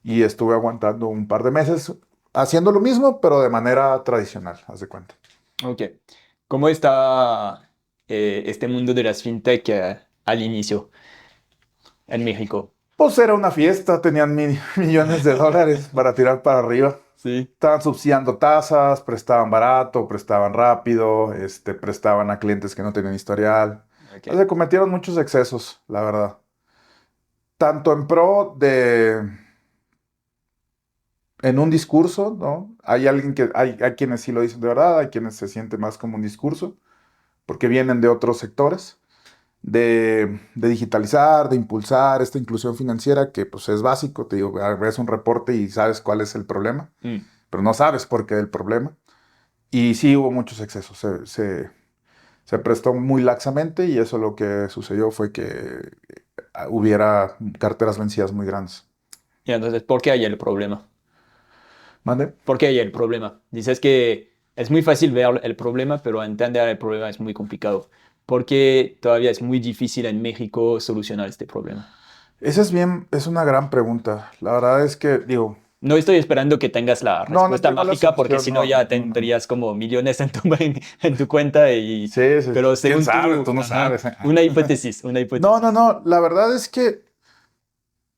estuve aguantando un par de meses haciendo lo mismo, pero de manera tradicional, haz de cuenta. Ok. ¿Cómo está este mundo de las fintech al inicio en México? Pues era una fiesta, tenían millones de dólares para tirar para arriba. Sí. Estaban subsidiando tasas, prestaban barato, prestaban rápido, prestaban a clientes que no tenían historial. O Ok. sea, cometieron muchos excesos, la verdad. Tanto en pro en un discurso, ¿no? Hay quienes sí lo dicen de verdad, hay quienes se sienten más como un discurso, porque vienen de otros sectores, de digitalizar, de impulsar esta inclusión financiera, que pues es básico, te digo, ves un reporte y sabes cuál es el problema, Mm. pero no sabes por qué el problema. Y sí hubo muchos excesos, se prestó muy laxamente y eso lo que sucedió fue que hubiera carteras vencidas muy grandes. Y entonces, ¿por qué hay el problema? ¿Mande? ¿Por qué hay el problema? Dices que es muy fácil ver el problema, pero entender el problema es muy complicado. ¿Por qué todavía es muy difícil en México solucionar este problema? Esa es una gran pregunta. La verdad es que, digo, No estoy esperando que tengas la no respuesta tengo la mágica porque solución, si no no, ya no, no. tendrías como millones en tu cuenta Sí, sí, pero quién según sabe, tú, tú no ajá, sabes. una hipótesis, una No, no, hipótesis. no, la verdad es que,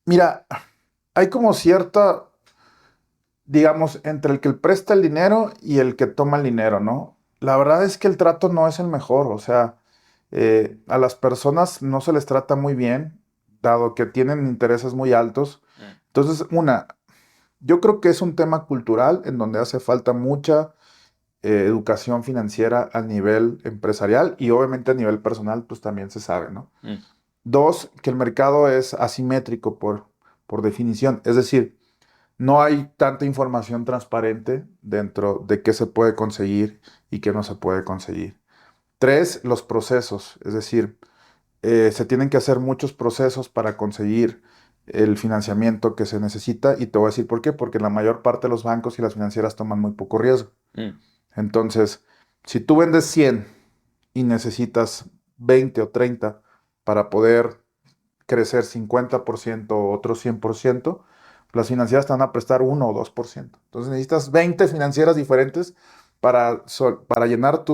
mira, hay como cierta, digamos, entre el que presta el dinero y el que toma el dinero, ¿no? La verdad es que el trato no es el mejor, o sea, a las personas no se les trata muy bien, dado que tienen intereses muy altos. Mm. Entonces, yo creo que es un tema cultural en donde hace falta mucha educación financiera a nivel empresarial y obviamente a nivel personal, pues también se sabe, ¿no? Mm. Dos, que el mercado es asimétrico por definición, es decir, no hay tanta información transparente dentro de qué se puede conseguir y qué no se puede conseguir. Tres, los procesos, es decir, se tienen que hacer muchos procesos para conseguir el financiamiento que se necesita y te voy a decir por qué, porque la mayor parte de los bancos y las financieras toman muy poco riesgo. Mm. Entonces, si tú vendes 100 y necesitas 20 o 30 para poder crecer 50% o otro 100%, las financieras te van a prestar 1 o 2%. Entonces necesitas 20 financieras diferentes para llenar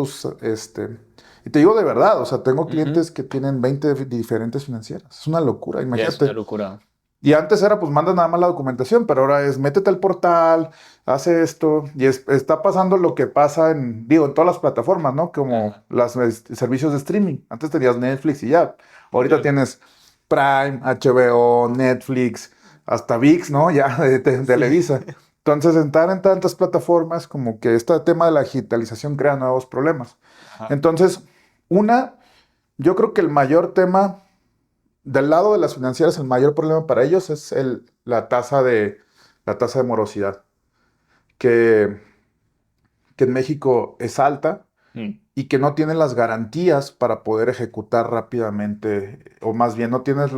y te digo de verdad, o sea, tengo Ujú. clientes que tienen 20 diferentes financieras. Es una locura, Ya es una imagínate. locura. Y antes era, pues manda nada más la documentación, pero ahora es métete al portal, hace esto, y está pasando lo que pasa en todas las plataformas, ¿no? Como Ajá. los servicios de streaming. Antes tenías Netflix y ya. Ahorita Claro. tienes Prime, HBO, Netflix, hasta ViX, ¿no? Ya de Televisa. Entonces, entrar en tantas plataformas, como que este tema de la digitalización crea nuevos problemas. Ajá. Entonces, yo creo que el mayor tema del lado de las financieras, el mayor problema para ellos es la tasa de morosidad, que, que en México es alta Mm, y que no tienen las garantías para poder ejecutar rápidamente, o más bien no tienes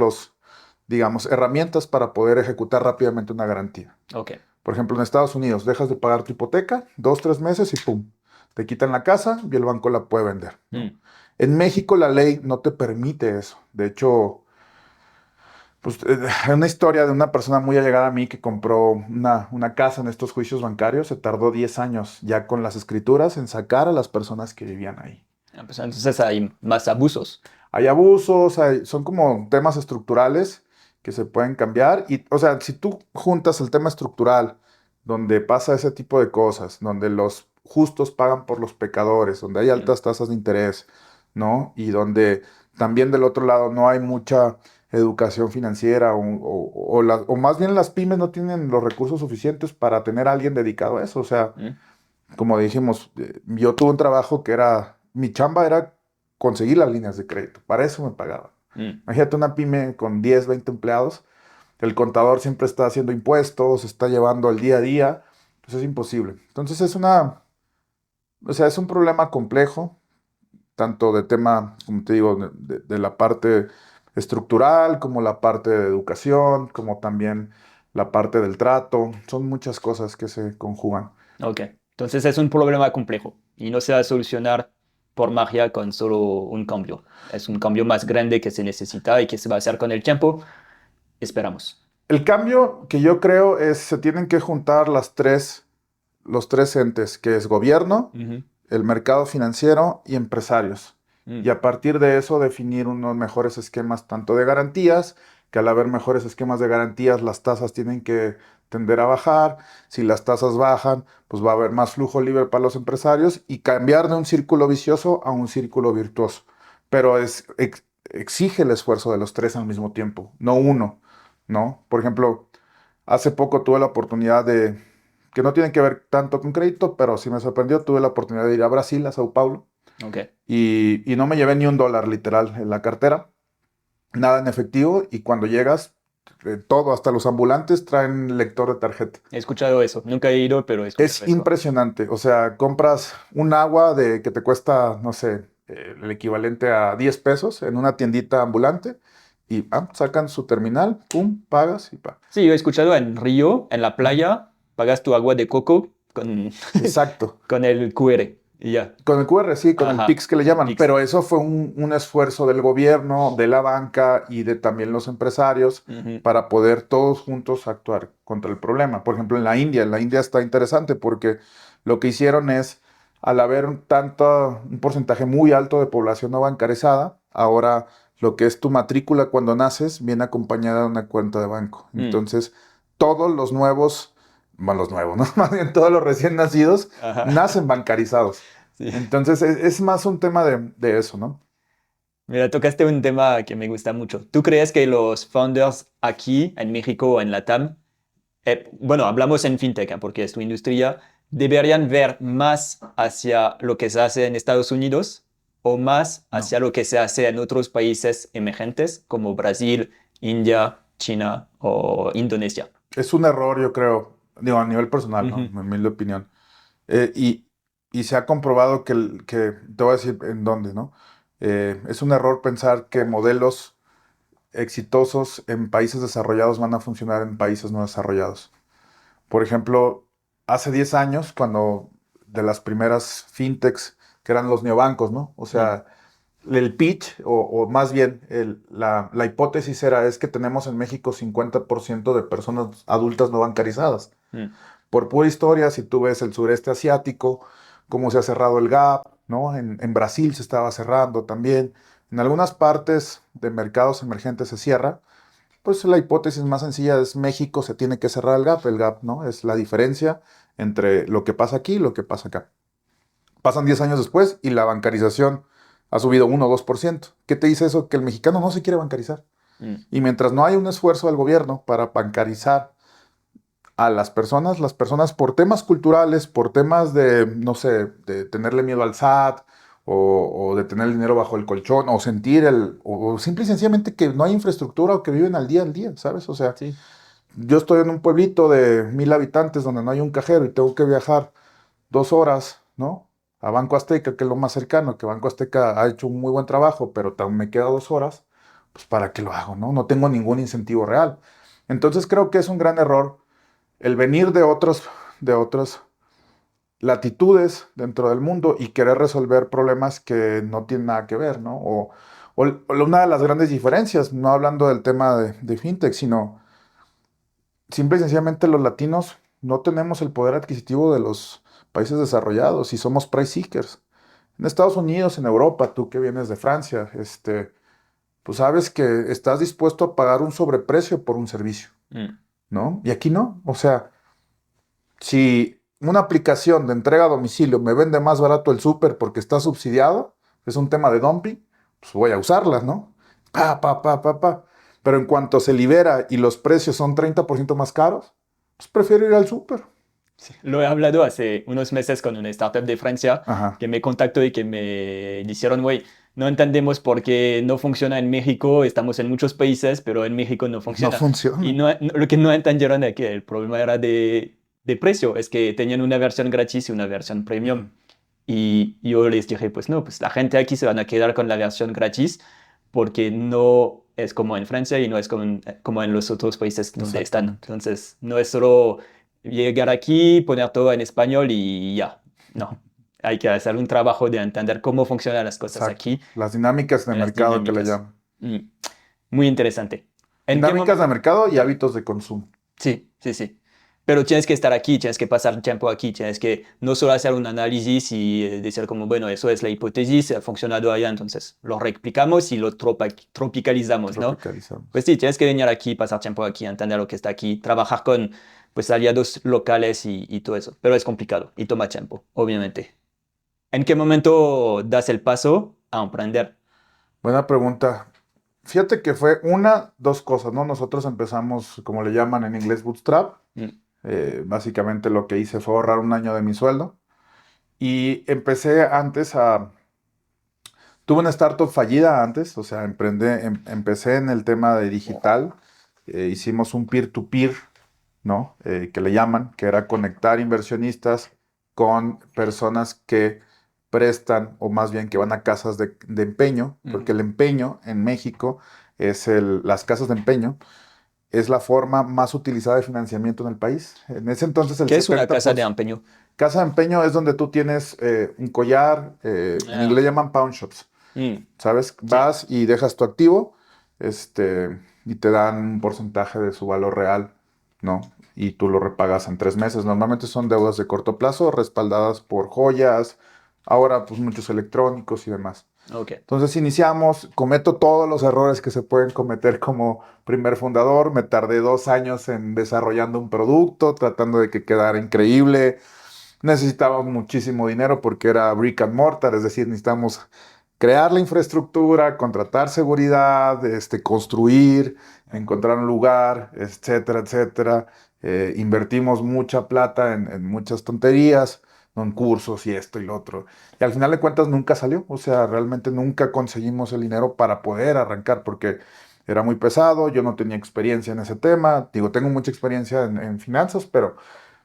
digamos, herramientas para poder ejecutar rápidamente una garantía. ok. Por ejemplo, en Estados Unidos, dejas de pagar tu hipoteca, 2, 3 meses y ¡pum! Te quitan la casa y el banco la puede vender, ¿no? Mm, En México la ley no te permite eso. De hecho, pues, hay una historia de una persona muy allegada a mí que compró una casa en estos juicios bancarios. Se tardó 10 años ya con las escrituras en sacar a las personas que vivían ahí. pues entonces hay más abusos. Hay abusos, son como temas estructurales que se pueden cambiar. Y, o sea, si tú juntas el tema estructural, donde pasa ese tipo de cosas, donde los justos pagan por los pecadores, donde hay Mm, altas tasas de interés, ¿no? Y donde también del otro lado no hay mucha educación financiera o más bien las pymes no tienen los recursos suficientes para tener a alguien dedicado a eso. O sea, mm, como dijimos, yo tuve un trabajo mi chamba era conseguir las líneas de crédito, para eso me pagaban. mm. Imagínate una pyme con 10, 20 empleados, el contador siempre está haciendo impuestos, está llevando el día a día, pues es imposible. Entonces o sea, es un problema complejo, tanto de tema, como te digo, de la parte estructural, como la parte de educación, como también la parte del trato, son muchas cosas que se conjugan. Ok. Entonces es un problema complejo y no se va a solucionar por magia con solo un cambio. Es un cambio más grande que se necesita y que se va a hacer con el tiempo. Esperamos. El cambio que yo creo es se tienen que juntar los tres entes, que es gobierno, Ujú. el mercado financiero y empresarios. Y Mm, a partir de eso definir unos mejores esquemas tanto de garantías, que al haber mejores esquemas de garantías las tasas tienen que tender a bajar. Si las tasas bajan, pues va a haber más flujo libre para los empresarios y cambiar de un círculo vicioso a un círculo virtuoso. Pero exige el esfuerzo de los tres al mismo tiempo, no uno, ¿no? Por ejemplo, hace poco tuve la oportunidad que no tiene que ver tanto con crédito, pero sí me sorprendió, tuve la oportunidad de ir a Brasil, a Sao Paulo, ok. y no me llevé ni $1 literal en la cartera, nada en efectivo, y cuando llegas, todo, hasta los ambulantes traen lector de tarjeta. He escuchado eso. Nunca he ido, pero he escuchado Es eso. impresionante, o sea, compras un agua que te cuesta, no sé, el equivalente a 10 pesos en una tiendita ambulante, y sacan su terminal, pum, pagas y pa. Sí, yo he escuchado en Río, en la Ujú. playa, pagas tu agua de coco con, Exacto. con el QR y ya. Con el QR, sí, con el Ajá, PIX que le el llaman, Pix. pero eso fue un esfuerzo del gobierno, de la banca y de también los empresarios Ujú, para poder todos juntos actuar contra el problema. Por ejemplo, en la India está interesante porque lo que hicieron es, al haber un porcentaje muy alto de población no bancarizada, ahora lo que es tu matrícula cuando naces viene acompañada de una cuenta de banco. mm, Entonces, todos bueno, los nuevos, ¿no? Más bien todos los recién nacidos ajá, nacen bancarizados. sí. Entonces es más un tema de eso, ¿no? Mira, tocaste un tema que me gusta mucho. ¿Tú crees que los founders aquí, en México o en Latam, bueno, hablamos en fintech, porque es tu industria, deberían ver más hacia lo que se hace en Estados Unidos o más No. hacia lo que se hace en otros países emergentes como Brasil, India, China o Indonesia? Es un error, yo creo, digo, a nivel personal, ¿no? Ujú, Mi humilde opinión. Eh, y, y se ha comprobado te voy a decir en dónde, ¿no? Es un error pensar que modelos exitosos en países desarrollados van a funcionar en países no desarrollados. Por ejemplo, hace 10 años, cuando de las primeras fintechs, que eran los neobancos, ¿no? O mm, sea, el pitch, o más bien la hipótesis es que tenemos en México 50% de personas adultas no bancarizadas. mm, Por pura historia, si tú ves el sureste asiático, cómo se ha cerrado el gap, ¿no? En Brasil se estaba cerrando también. En algunas partes de mercados emergentes se cierra. Pues la hipótesis más sencilla es México se tiene que cerrar el gap, ¿no? Es la diferencia entre lo que pasa aquí y lo que pasa acá. Pasan 10 años después y la bancarización ha subido 1 o 2%. ¿Qué te dice eso? Que el mexicano no se quiere bancarizar. Mm. Y mientras no hay un esfuerzo del gobierno para bancarizar a las personas por temas culturales, por temas de, no sé, de tenerle miedo al SAT o de tener el dinero bajo el colchón o sentir o simple y sencillamente que no hay infraestructura o que viven al día, ¿sabes? O sea, Sí. yo estoy en un pueblito de 1,000 habitantes donde no hay un cajero y tengo que viajar 2 horas, ¿no? A Banco Azteca, que es lo más cercano, que Banco Azteca ha hecho un muy buen trabajo, pero aún me queda 2 horas, pues ¿para qué lo hago, no? No tengo ningún incentivo real. Entonces creo que es un gran error el venir de otras latitudes dentro del mundo y querer resolver problemas que no tienen nada que ver, ¿no? O una de las grandes diferencias, no hablando del tema de fintech, sino simple y sencillamente los latinos no tenemos el poder adquisitivo de los países desarrollados y somos price seekers. En Estados Unidos, en Europa, tú que vienes de Francia, pues sabes que estás dispuesto a pagar un sobreprecio por un servicio, Mm. ¿no? Y aquí no. O sea, si una aplicación de entrega a domicilio me vende más barato el súper porque está subsidiado, es un tema de dumping, pues voy a usarlas, ¿no? Pa. Pero en cuanto se libera y los precios son 30% más caros, pues prefiero ir al súper. Sí. Lo he hablado hace unos meses con una startup de Francia Ajá. que me contactó y que me dijeron, güey, no entendemos por qué no funciona en México, estamos en muchos países, pero en México no No funciona. Y funciona. lo que no entendieron es que el problema era de precio, es que tenían una versión gratis y una versión premium. Y yo les dije, pues no, pues la gente aquí se van a quedar con la versión gratis porque no es como en Francia y no es como en los otros países donde están. Exactamente. Entonces, no es solo llegar aquí, poner todo en español y ya. No, hay que hacer un trabajo de entender cómo funcionan las cosas Exacto. aquí, Las dinámicas de las mercado que le dinámicas. llaman. Mm, Muy interesante. ¿En qué Dinámicas momento? de mercado y hábitos de consumo. Sí, sí, sí. Pero tienes que estar aquí, tienes que pasar tiempo aquí, tienes que no solo hacer un análisis y decir como, bueno, eso es la hipótesis, ha funcionado allá, entonces lo replicamos y lo tropicalizamos, ¿no? Pues Tropicalizamos. sí, tienes que venir aquí, pasar tiempo aquí, entender lo que está aquí, trabajar con pues aliados locales y todo eso. Pero es complicado y toma tiempo, obviamente. ¿En qué momento das el paso a emprender? Buena pregunta. Fíjate que fue dos cosas, ¿no? Nosotros empezamos, como le llaman en inglés, bootstrap. Mm. Básicamente lo que hice fue ahorrar un año de mi sueldo. Y empecé antes a... Tuve una startup fallida antes, o sea, empecé en el tema de digital. Hicimos un peer-to-peer, ¿no? Que le llaman, que era conectar inversionistas con personas que prestan, o más bien que van a casas de empeño, porque Ujú. el empeño en México las casas de empeño es la forma más utilizada de financiamiento en el país. En ese entonces el ¿Qué es una casa de 70%. empeño? Casa de empeño es donde tú tienes un collar, en Ah, inglés ok. llaman pawn shops, Mm. ¿sabes? Sí, Vas y dejas tu activo, y te dan un porcentaje de su valor real, ¿no? Y tú lo repagas en 3 meses. Normalmente son deudas de corto plazo, respaldadas por joyas, ahora pues muchos electrónicos y demás. ok. Entonces iniciamos, cometo todos los errores que se pueden cometer como primer fundador. Me tardé 2 años en desarrollando un producto, tratando de que quedara increíble. Necesitábamos muchísimo dinero porque era brick and mortar, es decir, necesitamos crear la infraestructura, contratar seguridad, construir, encontrar un lugar, etcétera, etcétera. Invertimos mucha plata en muchas tonterías, ¿no? En cursos y esto y lo otro. Y al final de cuentas nunca salió, o sea, realmente nunca conseguimos el dinero para poder arrancar porque era muy pesado, yo no tenía experiencia en ese tema. Digo, tengo mucha experiencia en finanzas, pero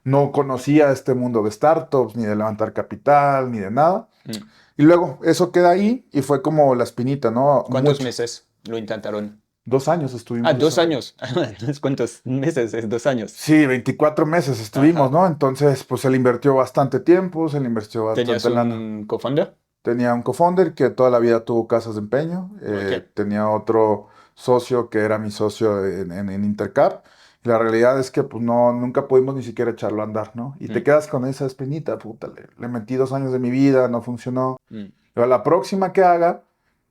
no conocía este mundo de startups, ni de levantar capital, ni de nada. Mm. Y luego eso queda ahí y fue como la espinita, ¿no? ¿Cuántos Mucho. meses lo intentaron? 2 años Ah, estuvimos 2 años. desarrollando. No es cuántos meses, es 2 años. Sí, 24 meses estuvimos, Ajá. ¿no? Entonces, pues se le invirtió bastante tiempo, se le invirtió ¿Tenías bastante lana. un co-founder? Tenía un co-founder que toda la vida tuvo casas de empeño. Ok. Tenía otro socio que era mi socio en Intercap. Y la realidad es que pues no, nunca pudimos ni siquiera echarlo a andar, ¿no? Y te Mm, quedas con esa espinita, puta, le metí 2 años de mi vida, no funcionó. mm, Pero la próxima que haga,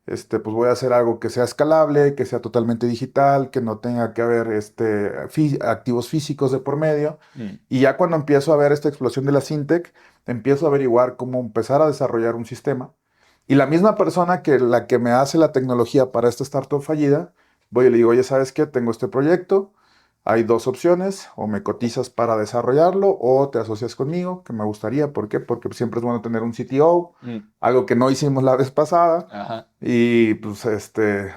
pues voy a hacer algo que sea escalable, que sea totalmente digital, que no tenga que haber activos físicos de por medio. mm, Y ya cuando empiezo a ver esta explosión de la fintech, empiezo a averiguar cómo empezar a desarrollar un sistema. Y la misma persona la que me hace la tecnología para esta startup fallida, voy y le digo, oye, ¿sabes qué? Tengo este proyecto, hay dos opciones, o me cotizas para desarrollarlo o te asocias conmigo, que me gustaría. ¿Por qué? Porque siempre es bueno tener un CTO, Mm. algo que no hicimos la vez pasada. Ajá. Y pues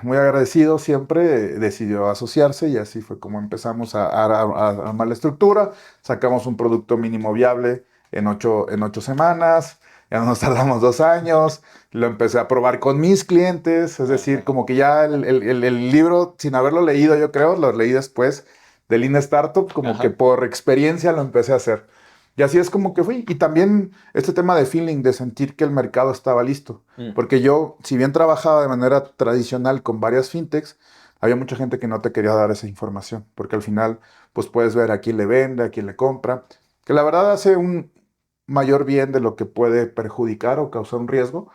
muy agradecido siempre, decidió asociarse y así fue como empezamos a armar la estructura. Sacamos un producto mínimo viable en ocho semanas, ya no nos tardamos 2 años, lo empecé a probar con mis clientes, es decir, Ajá. como que ya el libro, sin haberlo leído yo creo, lo leí después de Lean Startup, como que Ajá. por experiencia lo empecé a hacer. Y así es como que fui. Y también este tema de feeling, de sentir que el mercado estaba listo. Mm. Porque yo, si bien trabajaba de manera tradicional con varias fintechs, había mucha gente que no te quería dar esa información, porque al final, pues puedes ver a quién le vende, a quién le compra, que la verdad hace un mayor bien de lo que puede perjudicar o causar un riesgo,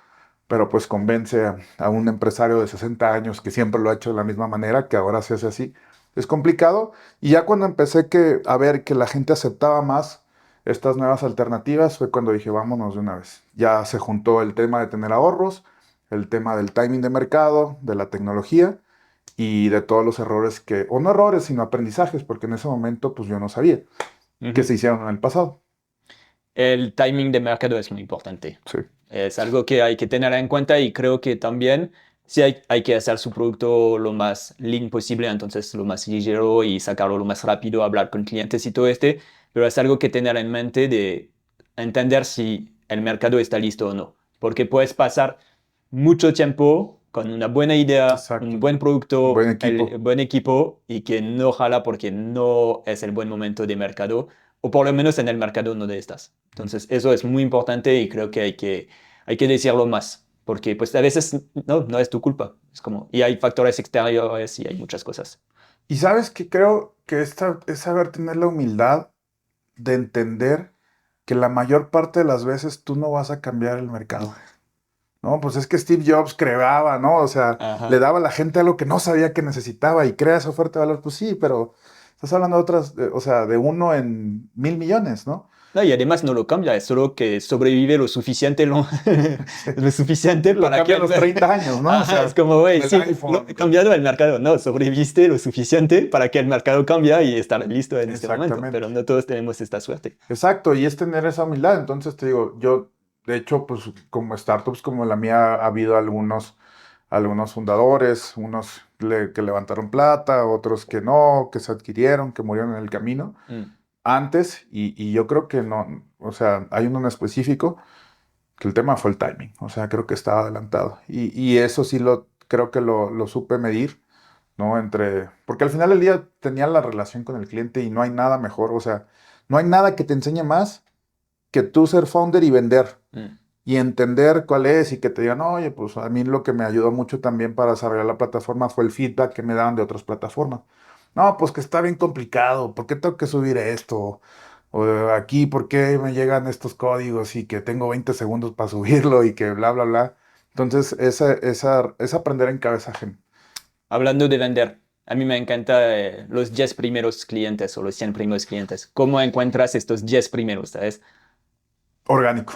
pero pues convence a un empresario de 60 años que siempre lo ha hecho de la misma manera, que ahora se hace así. Es complicado. Y ya cuando empecé a ver que la gente aceptaba más estas nuevas alternativas, fue cuando dije, vámonos de una vez. Ya se juntó el tema de tener ahorros, el tema del timing de mercado, de la tecnología y de todos los errores o no errores, sino aprendizajes, porque en ese momento pues yo no sabía que Ujú. se hicieron en el pasado. El timing de mercado es muy importante. Sí, Es algo que hay que tener en cuenta y creo que también sí hay que hacer su producto lo más lean posible, entonces lo más ligero y sacarlo lo más rápido, hablar con clientes y todo pero es algo que tener en mente de entender si el mercado está listo o no, porque puedes pasar mucho tiempo con una buena idea, un exacto. buen producto, Buen el equipo. buen equipo y que no jala porque no es el buen momento de mercado o por lo menos en el mercado no de estas. Entonces eso es muy importante y creo que hay que decirlo más, porque pues a veces no es tu culpa. Es como, y hay factores exteriores y hay muchas cosas. Y sabes que creo que esta es saber tener la humildad de entender que la mayor parte de las veces tú no vas a cambiar el mercado. No, pues es que Steve Jobs creaba, ¿no? O sea, le Ajá. daba a la gente algo que no sabía que necesitaba y crea esa oferta de valor. Pues sí, pero estás hablando de otras, o sea, de uno en 1.000 millones, ¿no? No, y además no lo cambia, es solo que sobrevive lo suficiente, Sí. lo suficiente Lo para que cambia a los 30 años, ¿no? O Ajá, es sea, como, con güey, el sí, lo iPhone. he cambiado el mercado. No, sobreviviste lo suficiente para que el mercado cambie y estar listo en este momento, pero Exactamente. no todos tenemos esta suerte. Exacto, y es tener esa humildad. Entonces te digo, yo, de hecho, pues como startups como la mía, ha habido algunos fundadores, unos que levantaron plata, otros que no, que se adquirieron, que murieron en el camino Mm. antes, y yo creo que no, o sea, hay uno en específico que el tema fue el timing, o sea, creo que estaba adelantado. Y eso sí creo que lo supe medir, ¿no? Porque al final del día tenía la relación con el cliente y no hay nada mejor, o sea, no hay nada que te enseñe más que tú ser founder y vender Mm. y entender cuál es y que te digan, oye, pues a mí lo que me ayudó mucho también para desarrollar la plataforma fue el feedback que me daban de otras plataformas. No, pues que está bien complicado, ¿por qué tengo que subir esto? O aquí, ¿por qué me llegan estos códigos y que tengo 20 segundos para subirlo y que bla, bla, bla? Entonces, es aprender en cabeza ajena. Hablando de vender, a mí me encanta los 10 primeros clientes o los 100 primeros clientes. ¿Cómo encuentras estos 10 primeros, sabes? Orgánico,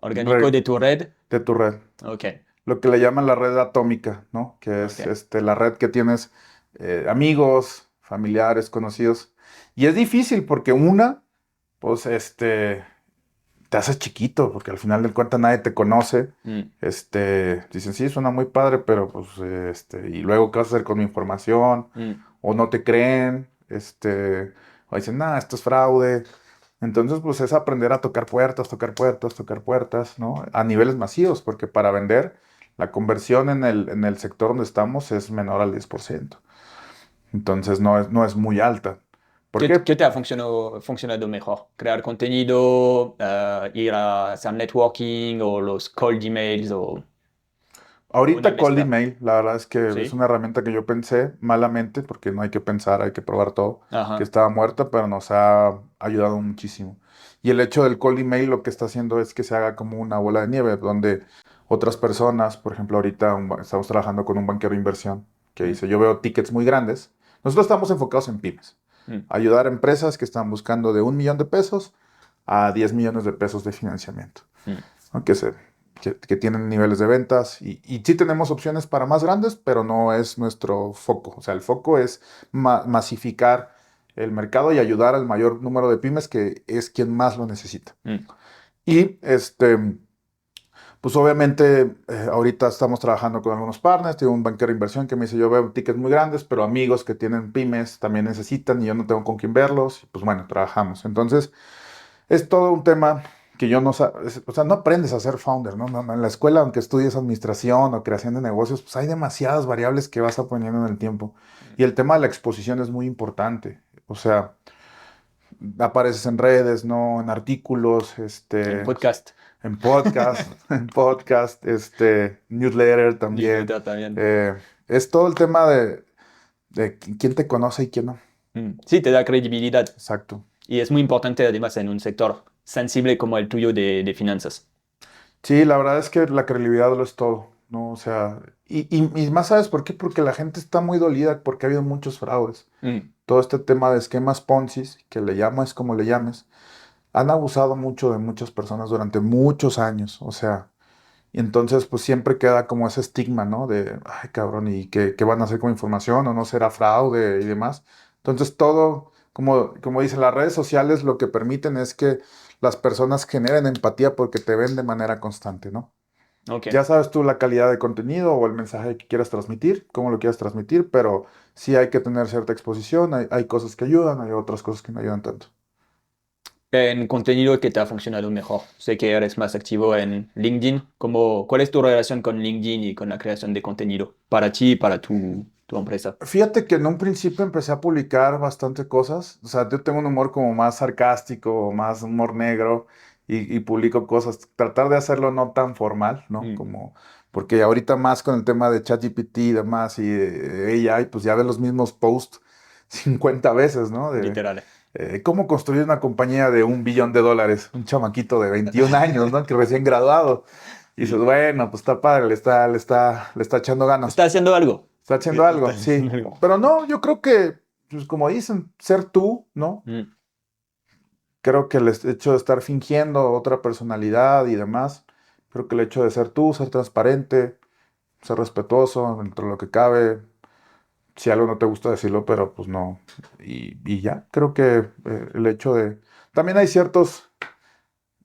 Orgánico de tu red. de tu red. Ok, Lo que le llaman la red atómica, ¿no? Que ok. es la red que tienes amigos, familiares, conocidos. Y es difícil porque pues te haces chiquito, porque al final del cuentas nadie te conoce. Mm. Dicen, sí, suena muy padre, pero pues, y luego, ¿qué vas a hacer con mi información? Mm. O no te creen, o dicen, nada, esto es fraude. Entonces, pues es aprender a tocar puertas, tocar puertas, tocar puertas, ¿no? A niveles masivos, porque para vender, la conversión en el sector donde estamos es menor al 10%. Entonces, no es muy alta. ¿Por ¿Qué, qué? qué te ha funcionado mejor? ¿Crear contenido, ir a hacer networking o los cold emails o una Ahorita Cold mezcla? Email, la verdad es que es Sí. una herramienta que yo pensé malamente, porque no hay que pensar, hay que probar todo, que Ajá. estaba muerta, pero nos ha ayudado muchísimo. Y el hecho del Cold Email lo que está haciendo es que se haga como una bola de nieve, donde otras personas, por ejemplo, ahorita estamos trabajando con un banquero de inversión que Mm. dice, yo veo tickets muy grandes. Nosotros estamos enfocados en pymes, Mm. ayudar a empresas que están buscando de 1 millón de pesos a 10 millones de pesos de financiamiento. Mm. Aunque que tienen niveles de ventas y sí tenemos opciones para más grandes, pero no es nuestro foco. O sea, el foco es masificar el mercado y ayudar al mayor número de pymes que es quien más lo necesita. Mm. Y pues obviamente ahorita estamos trabajando con algunos partners, tengo un banquero de inversión que me dice, yo veo tickets muy grandes, pero amigos que tienen pymes también necesitan y yo no tengo con quién verlos, y pues bueno, trabajamos. Entonces, es todo un tema que yo no sé, o sea, no aprendes a ser founder, ¿no? En la escuela, aunque estudies administración o creación de negocios, pues hay demasiadas variables que vas aprendiendo en el tiempo. Y el tema de la exposición es muy importante. O sea, apareces en redes, ¿no? En artículos, En podcast. en podcast, en podcast, newsletter también. Newsletter también. Es todo el tema de quién te conoce y quién no. Sí, te da credibilidad. Exacto. Y es muy importante además en un sector sensible como el tuyo de finanzas. Sí, la verdad es que la credibilidad lo es todo, ¿no? O sea, y más sabes por qué, porque la gente está muy dolida porque ha habido muchos fraudes. Mm. Todo este tema de esquemas Ponzi, que le llames como le llames, han abusado mucho de muchas personas durante muchos años, o sea, y entonces pues siempre queda como ese estigma, ¿no? De, ay, cabrón, ¿y qué van a hacer con información? ¿O no será fraude y demás? Entonces todo, como dicen, las redes sociales lo que permiten es que las personas generen empatía porque te ven de manera constante, ¿no? Ok. Ya sabes tú la calidad de contenido o el mensaje que quieras transmitir, cómo lo quieras transmitir, pero sí hay que tener cierta exposición, hay cosas que ayudan, hay otras cosas que no ayudan tanto. En contenido que te ha funcionado mejor. Sé que eres más activo en LinkedIn. ¿Cuál es tu relación con LinkedIn y con la creación de contenido para ti y para tu empresa? Fíjate que en un principio empecé a publicar bastante cosas, o sea, yo tengo un humor como más sarcástico, más humor negro y publico cosas, tratar de hacerlo no tan formal, ¿no? Mm. Como, porque ahorita más con el tema de ChatGPT y demás y AI, pues ya ves los mismos posts 50 veces, ¿no? Literal. ¿Cómo construir una compañía de $1 billón? Un chamaquito de 21 años, ¿no? Que recién graduado. Y dices, Sí. bueno, pues está padre, le está echando ganas. ¿Está haciendo algo? Está haciendo Está algo, haciendo sí. algo. Pero no, yo creo que, pues como dicen, ser tú, ¿no? Mm. Creo que el hecho de estar fingiendo otra personalidad y demás, creo que el hecho de ser tú, ser transparente, ser respetuoso dentro de lo que cabe, si algo no te gusta decirlo, pero pues no. Y ya, creo que el hecho de... También hay ciertos...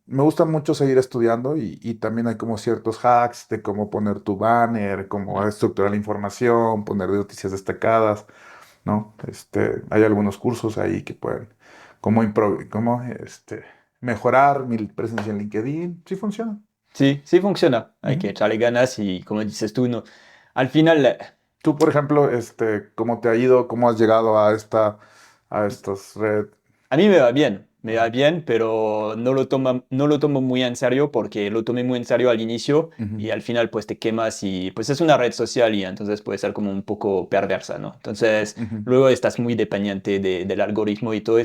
Me gusta mucho seguir estudiando y también hay como ciertos hacks de cómo poner tu banner, cómo Mm. estructurar la información, poner noticias destacadas, ¿no? Hay algunos cursos ahí que pueden, cómo mejorar mi presencia en LinkedIn. Sí funciona. Sí, sí funciona. Hay Ujú. que echarle ganas y como dices tú, no. Al final, Tú, por ejemplo, ¿cómo te ha ido? ¿Cómo has llegado a estas redes? a mí me va Ajá. bien, pero no lo tomo muy en serio porque lo tomé muy en serio al inicio Ujú, y al final pues te quemas y pues es una red social y entonces puede ser como un poco perversa, ¿no? Entonces ujú. luego estás muy dependiente del algoritmo y todo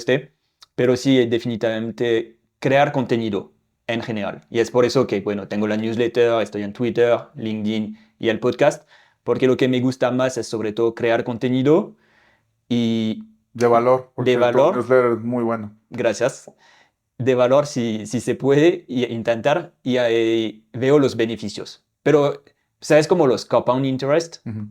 pero sí definitivamente crear contenido en general. Y es por eso que, bueno, tengo la newsletter, estoy en Twitter, LinkedIn y el podcast, porque lo que me gusta más es sobre todo crear contenido y De valor, de porque tu valor. newsletter es muy bueno. Gracias. De valor si se puede y intentar y veo los beneficios. Pero, ¿sabes como los compound interest? Ujú.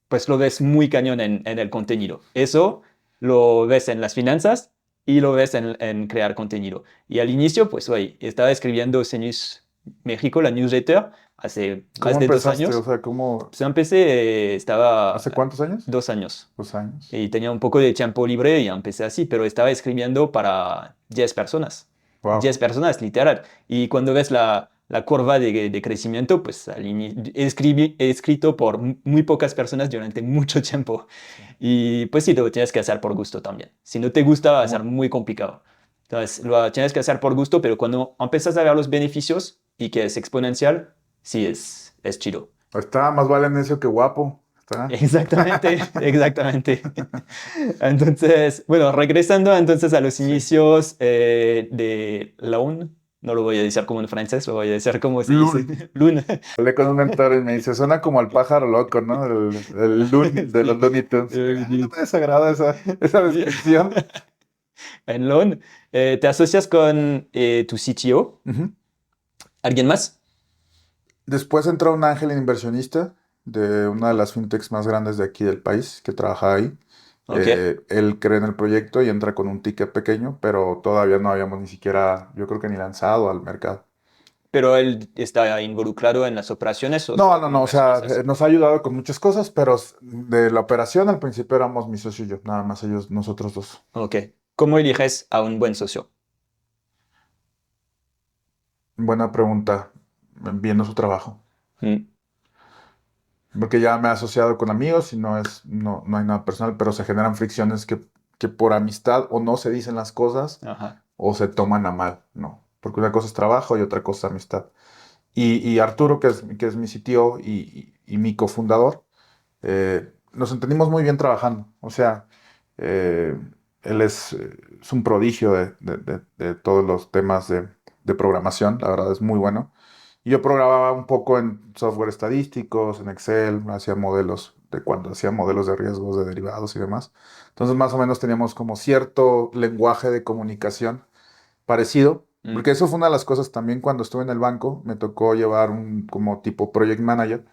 Pues lo ves muy cañón en el contenido. Eso lo ves en las finanzas y lo ves en crear contenido. Y al inicio, pues, oye, estaba escribiendo CNews México, la newsletter, hace más ¿Cómo de dos empezaste? O años. sea, ¿cómo? Pues empecé, estaba ¿Hace cuántos años? 2 años. 2 años. Y tenía un poco de tiempo libre y empecé así, pero estaba escribiendo para 10 personas. Wow. 10 personas, literal. Y cuando ves la curva de crecimiento, pues he escrito por muy pocas personas durante mucho tiempo. Sí. Y pues sí, lo tienes que hacer por gusto también. Si no te gusta, va a ser ¿Cómo? muy complicado. Entonces, lo tienes que hacer por gusto, pero cuando empiezas a ver los beneficios y que es exponencial, sí es chido. Está más vale necio que guapo. Está. Exactamente, exactamente. Entonces, bueno, regresando entonces a los Sí. inicios de Loan, no lo voy a decir como en francés, lo voy a decir como se dice, Loon. Luna. Hablé con un mentor y me dice, suena como al pájaro loco, ¿no? El Loon de los Sí. Looney Tunes. No Sí. me desagrada esa descripción. En Loan, te asocias con tu CTO, Ujú. ¿alguien más? Después entró un ángel inversionista de una de las fintechs más grandes de aquí del país, que trabaja ahí. Ok. Él cree en el proyecto y entra con un ticket pequeño, pero todavía no habíamos ni siquiera, yo creo que ni lanzado al mercado. ¿Pero él está involucrado en las operaciones o No, solo no, como no, o sea, inversionistas? nos ha ayudado con muchas cosas, pero de la operación al principio éramos mi socio y yo, nada más ellos, nosotros dos. Ok. ¿Cómo eliges a un buen socio? Buena pregunta, viendo su trabajo. Mm, Porque ya me he asociado con amigos y no hay nada personal, pero se generan fricciones que por amistad o no se dicen las cosas ajá. o se toman a mal, ¿no? Porque una cosa es trabajo y otra cosa es amistad. Y Arturo, que es mi sitio y mi cofundador, nos entendimos muy bien trabajando. O sea, eh, él es un prodigio de todos los temas de programación, la verdad es muy bueno. Y yo programaba un poco en software estadísticos, en Excel, hacía modelos de cuando hacía modelos de riesgos, de derivados y demás. Entonces, más o menos teníamos como cierto lenguaje de comunicación parecido, Mm, porque eso fue una de las cosas también cuando estuve en el banco, me tocó llevar un como tipo project manager,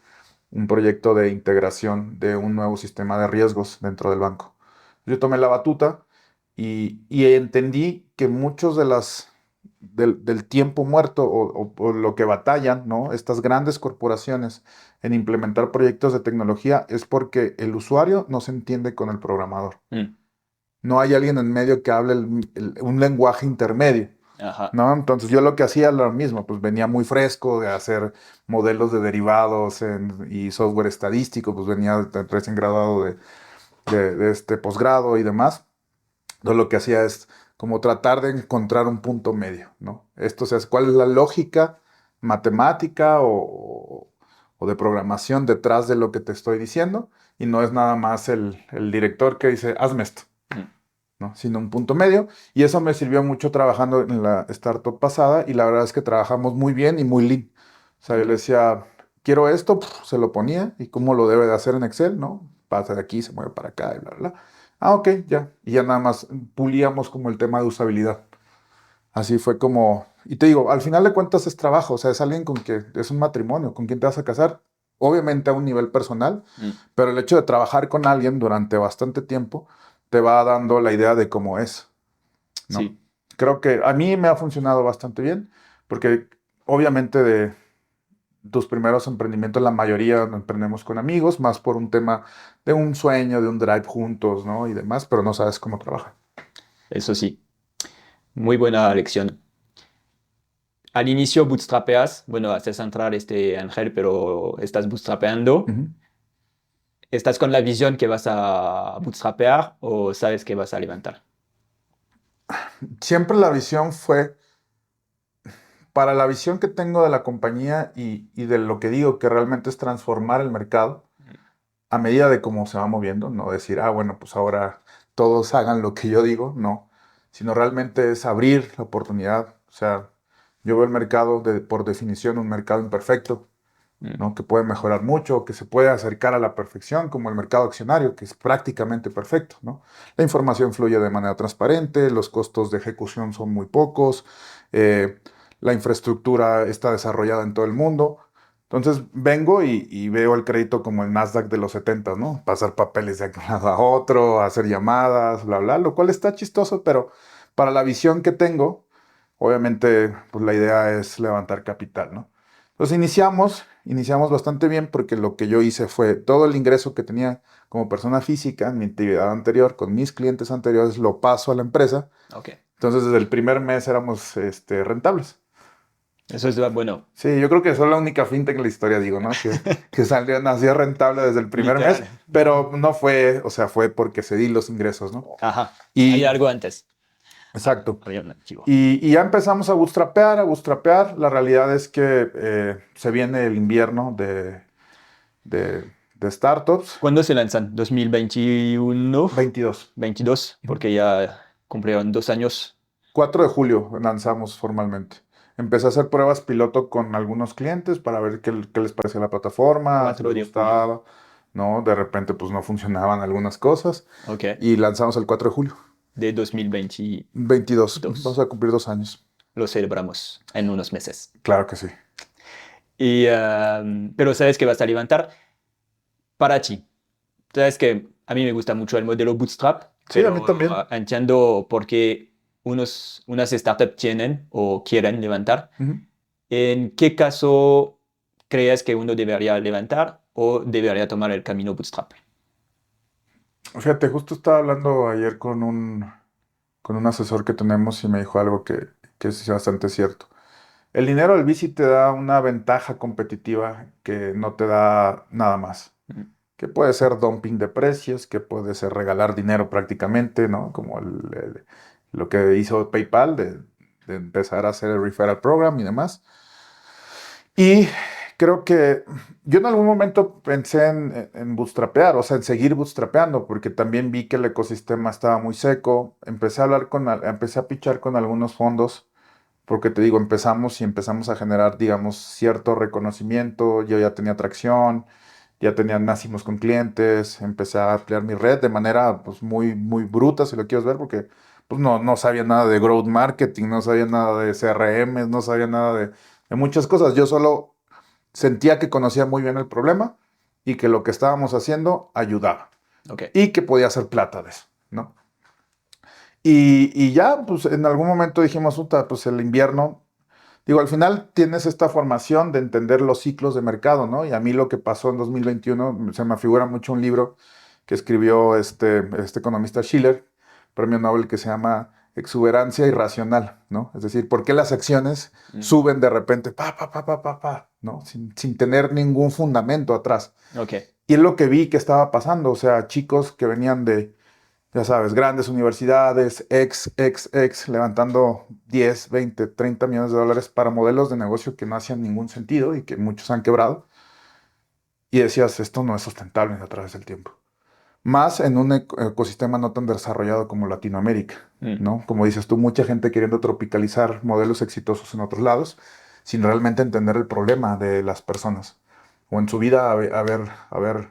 un proyecto de integración de un nuevo sistema de riesgos dentro del banco. Yo tomé la batuta y entendí que muchos del tiempo muerto o lo que batallan, ¿no? Estas grandes corporaciones en implementar proyectos de tecnología es porque el usuario no se entiende con el programador. mm, No hay alguien en medio que hable un lenguaje intermedio. ajá. ¿No? Entonces yo lo que hacía era lo mismo, pues venía muy fresco de hacer modelos de derivados y software estadístico, pues venía recién graduado de este posgrado y demás. Entonces lo que hacía es como tratar de encontrar un punto medio, ¿no? Esto, o sea, ¿cuál es la lógica matemática o de programación detrás de lo que te estoy diciendo? Y no es nada más el director que dice, hazme esto, Mm, ¿no? Sino un punto medio. Y eso me sirvió mucho trabajando en la startup pasada y la verdad es que trabajamos muy bien y muy lean. O sea, yo ok. le decía, quiero esto, se lo ponía y cómo lo debe de hacer en Excel, ¿no? Pasa de aquí, se mueve para acá y bla, bla, bla. Ah, ok, ya. Y ya nada más pulíamos como el tema de usabilidad. Así fue como, y te digo, al final de cuentas es trabajo, o sea, es alguien con que es un matrimonio, con quien te vas a casar, obviamente a un nivel personal, Mm, pero el hecho de trabajar con alguien durante bastante tiempo te va dando la idea de cómo es, ¿no? sí. Creo que a mí me ha funcionado bastante bien, porque obviamente de tus primeros emprendimientos, la mayoría emprendemos con amigos, más por un tema de un sueño, de un drive juntos, ¿no? Y demás, pero no sabes cómo trabaja. Eso sí. Muy buena lección. Al inicio bootstrapeas, bueno, haces entrar este ángel, pero estás bootstrapeando. Ujú. ¿Estás con la visión que vas a bootstrapear o sabes que vas a levantar? Siempre la visión fue para la visión que tengo de la compañía y de lo que digo que realmente es transformar el mercado a medida de cómo se va moviendo, no decir, ah, bueno, pues ahora todos hagan lo que yo digo, no, sino realmente es abrir la oportunidad. O sea, yo veo el mercado por definición un mercado imperfecto, Mm, ¿no? Que puede mejorar mucho, que se puede acercar a la perfección, como el mercado accionario, que es prácticamente perfecto, ¿no? La información fluye de manera transparente, los costos de ejecución son muy pocos, eh, la infraestructura está desarrollada en todo el mundo. Entonces vengo y veo el crédito como el Nasdaq de los 70, ¿no? Pasar papeles de un lado a otro, hacer llamadas, bla, bla, lo cual está chistoso, pero para la visión que tengo, obviamente, pues la idea es levantar capital, ¿no? Entonces iniciamos bastante bien porque lo que yo hice fue todo el ingreso que tenía como persona física en mi actividad anterior, con mis clientes anteriores, lo paso a la empresa. ok. Entonces desde el primer mes éramos rentables. Eso es bueno. Sí, yo creo que soy la única fintech en la historia, digo, ¿no? Que nació rentable desde el primer mes, Literal. pero no fue, o sea, fue porque cedí los ingresos, ¿no? Ajá. Hay Y, algo antes. exacto. Había un archivo. Y ya empezamos a bootstrapear, a bootstrapear. La realidad es que se viene el invierno de startups. ¿Cuándo se lanzan? ¿2021? 22. ¿22? Ujú. Porque ya cumplieron 2 años. 4 de julio lanzamos formalmente. Empecé a hacer pruebas piloto con algunos clientes para ver qué les parecía la plataforma, si les 4 de julio. gustaba, ¿no? De repente pues no funcionaban algunas cosas Ok. y lanzamos el 4 de julio. De 2022. 22. Vamos a cumplir 2 años. Lo celebramos en unos meses. Claro que sí. Pero sabes que vas a levantar para ti. Sabes que a mí me gusta mucho el modelo Bootstrap, Sí, a pero mí también. entiendo por qué unas startups tienen o quieren levantar. Ujú. ¿En qué caso crees que uno debería levantar o debería tomar el camino Bootstrap? Fíjate, justo estaba hablando ayer con un asesor que tenemos y me dijo algo que es bastante cierto. El dinero del bici te da una ventaja competitiva que no te da nada más. Mm. Que puede ser dumping de precios, que puede ser regalar dinero prácticamente, ¿no? Como lo que hizo PayPal de empezar a hacer el referral program y demás. Y creo que yo en algún momento pensé en bootstrapear, o sea, en seguir bootstrapeando, porque también vi que el ecosistema estaba muy seco. Empecé a hablar empecé a pichar con algunos fondos, porque te digo, empezamos a generar, digamos, cierto reconocimiento. Yo ya tenía tracción, ya tenía nacimos con clientes, empecé a ampliar mi red de manera, pues, muy, muy bruta, si lo quieres ver, porque pues no sabía nada de growth marketing, no sabía nada de CRM, no sabía nada de muchas cosas. Yo solo sentía que conocía muy bien el problema y que lo que estábamos haciendo ayudaba Ok. y que podía hacer plata de eso, ¿no? Y ya, pues en algún momento dijimos, "Uta, pues el invierno, digo, al final tienes esta formación de entender los ciclos de mercado, ¿no? Y a mí lo que pasó en 2021, se me figura mucho un libro que escribió este economista Schiller, premio Nobel, que se llama Exuberancia Irracional, ¿no? Es decir, ¿por qué las acciones Mm. suben de repente, ¿no? Sin tener ningún fundamento atrás. Ok. Y es lo que vi que estaba pasando, o sea, chicos que venían de, ya sabes, grandes universidades, levantando 10, 20, 30 millones de dólares para modelos de negocio que no hacían ningún sentido y que muchos han quebrado. Y decías, esto no es sustentable a través del tiempo. Más en un ecosistema no tan desarrollado como Latinoamérica, Mm. ¿no? Como dices tú, mucha gente queriendo tropicalizar modelos exitosos en otros lados sin realmente entender el problema de las personas o en su vida haber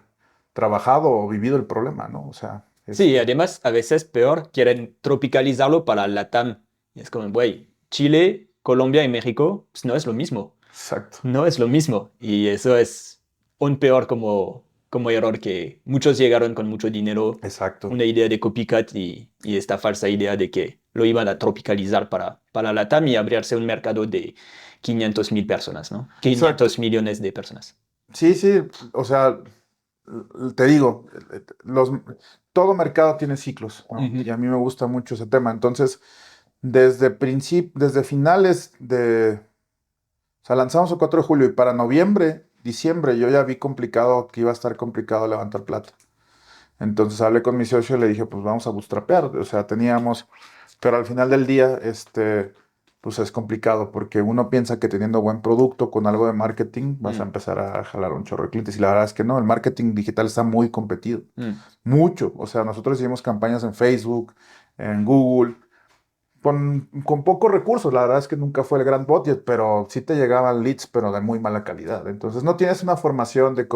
trabajado o vivido el problema, ¿no? O sea, Sí, y además a veces peor, quieren tropicalizarlo para Latam. Y es como, güey, Chile, Colombia y México, pues no es lo mismo. exacto, No es lo mismo. Y eso es un peor como error que muchos llegaron con mucho dinero, exacto. una idea de copycat y esta falsa idea de que lo iban a tropicalizar para Latam y abrirse un mercado de 500,000 personas, ¿no? Exacto. 500 millones de personas. Sí, sí, o sea, te digo, todo mercado tiene ciclos, ¿no? Ujú. Y a mí me gusta mucho ese tema. Entonces, desde finales o sea, lanzamos el 4 de julio y para noviembre, diciembre, yo ya vi complicado, que iba a estar complicado levantar plata. Entonces hablé con mi socio y le dije, pues vamos a bootstrapear. O sea, pero al final del día, pues es complicado porque uno piensa que teniendo buen producto con algo de marketing vas a Mm, empezar a jalar un chorro de clientes y la verdad es que no, el marketing digital está muy competido, mm. mucho. O sea, nosotros hicimos campañas en Facebook, en Google, con pocos recursos. La verdad es que nunca fue el gran budget, pero sí te llegaban leads, pero de muy mala calidad. Entonces no tienes una formación de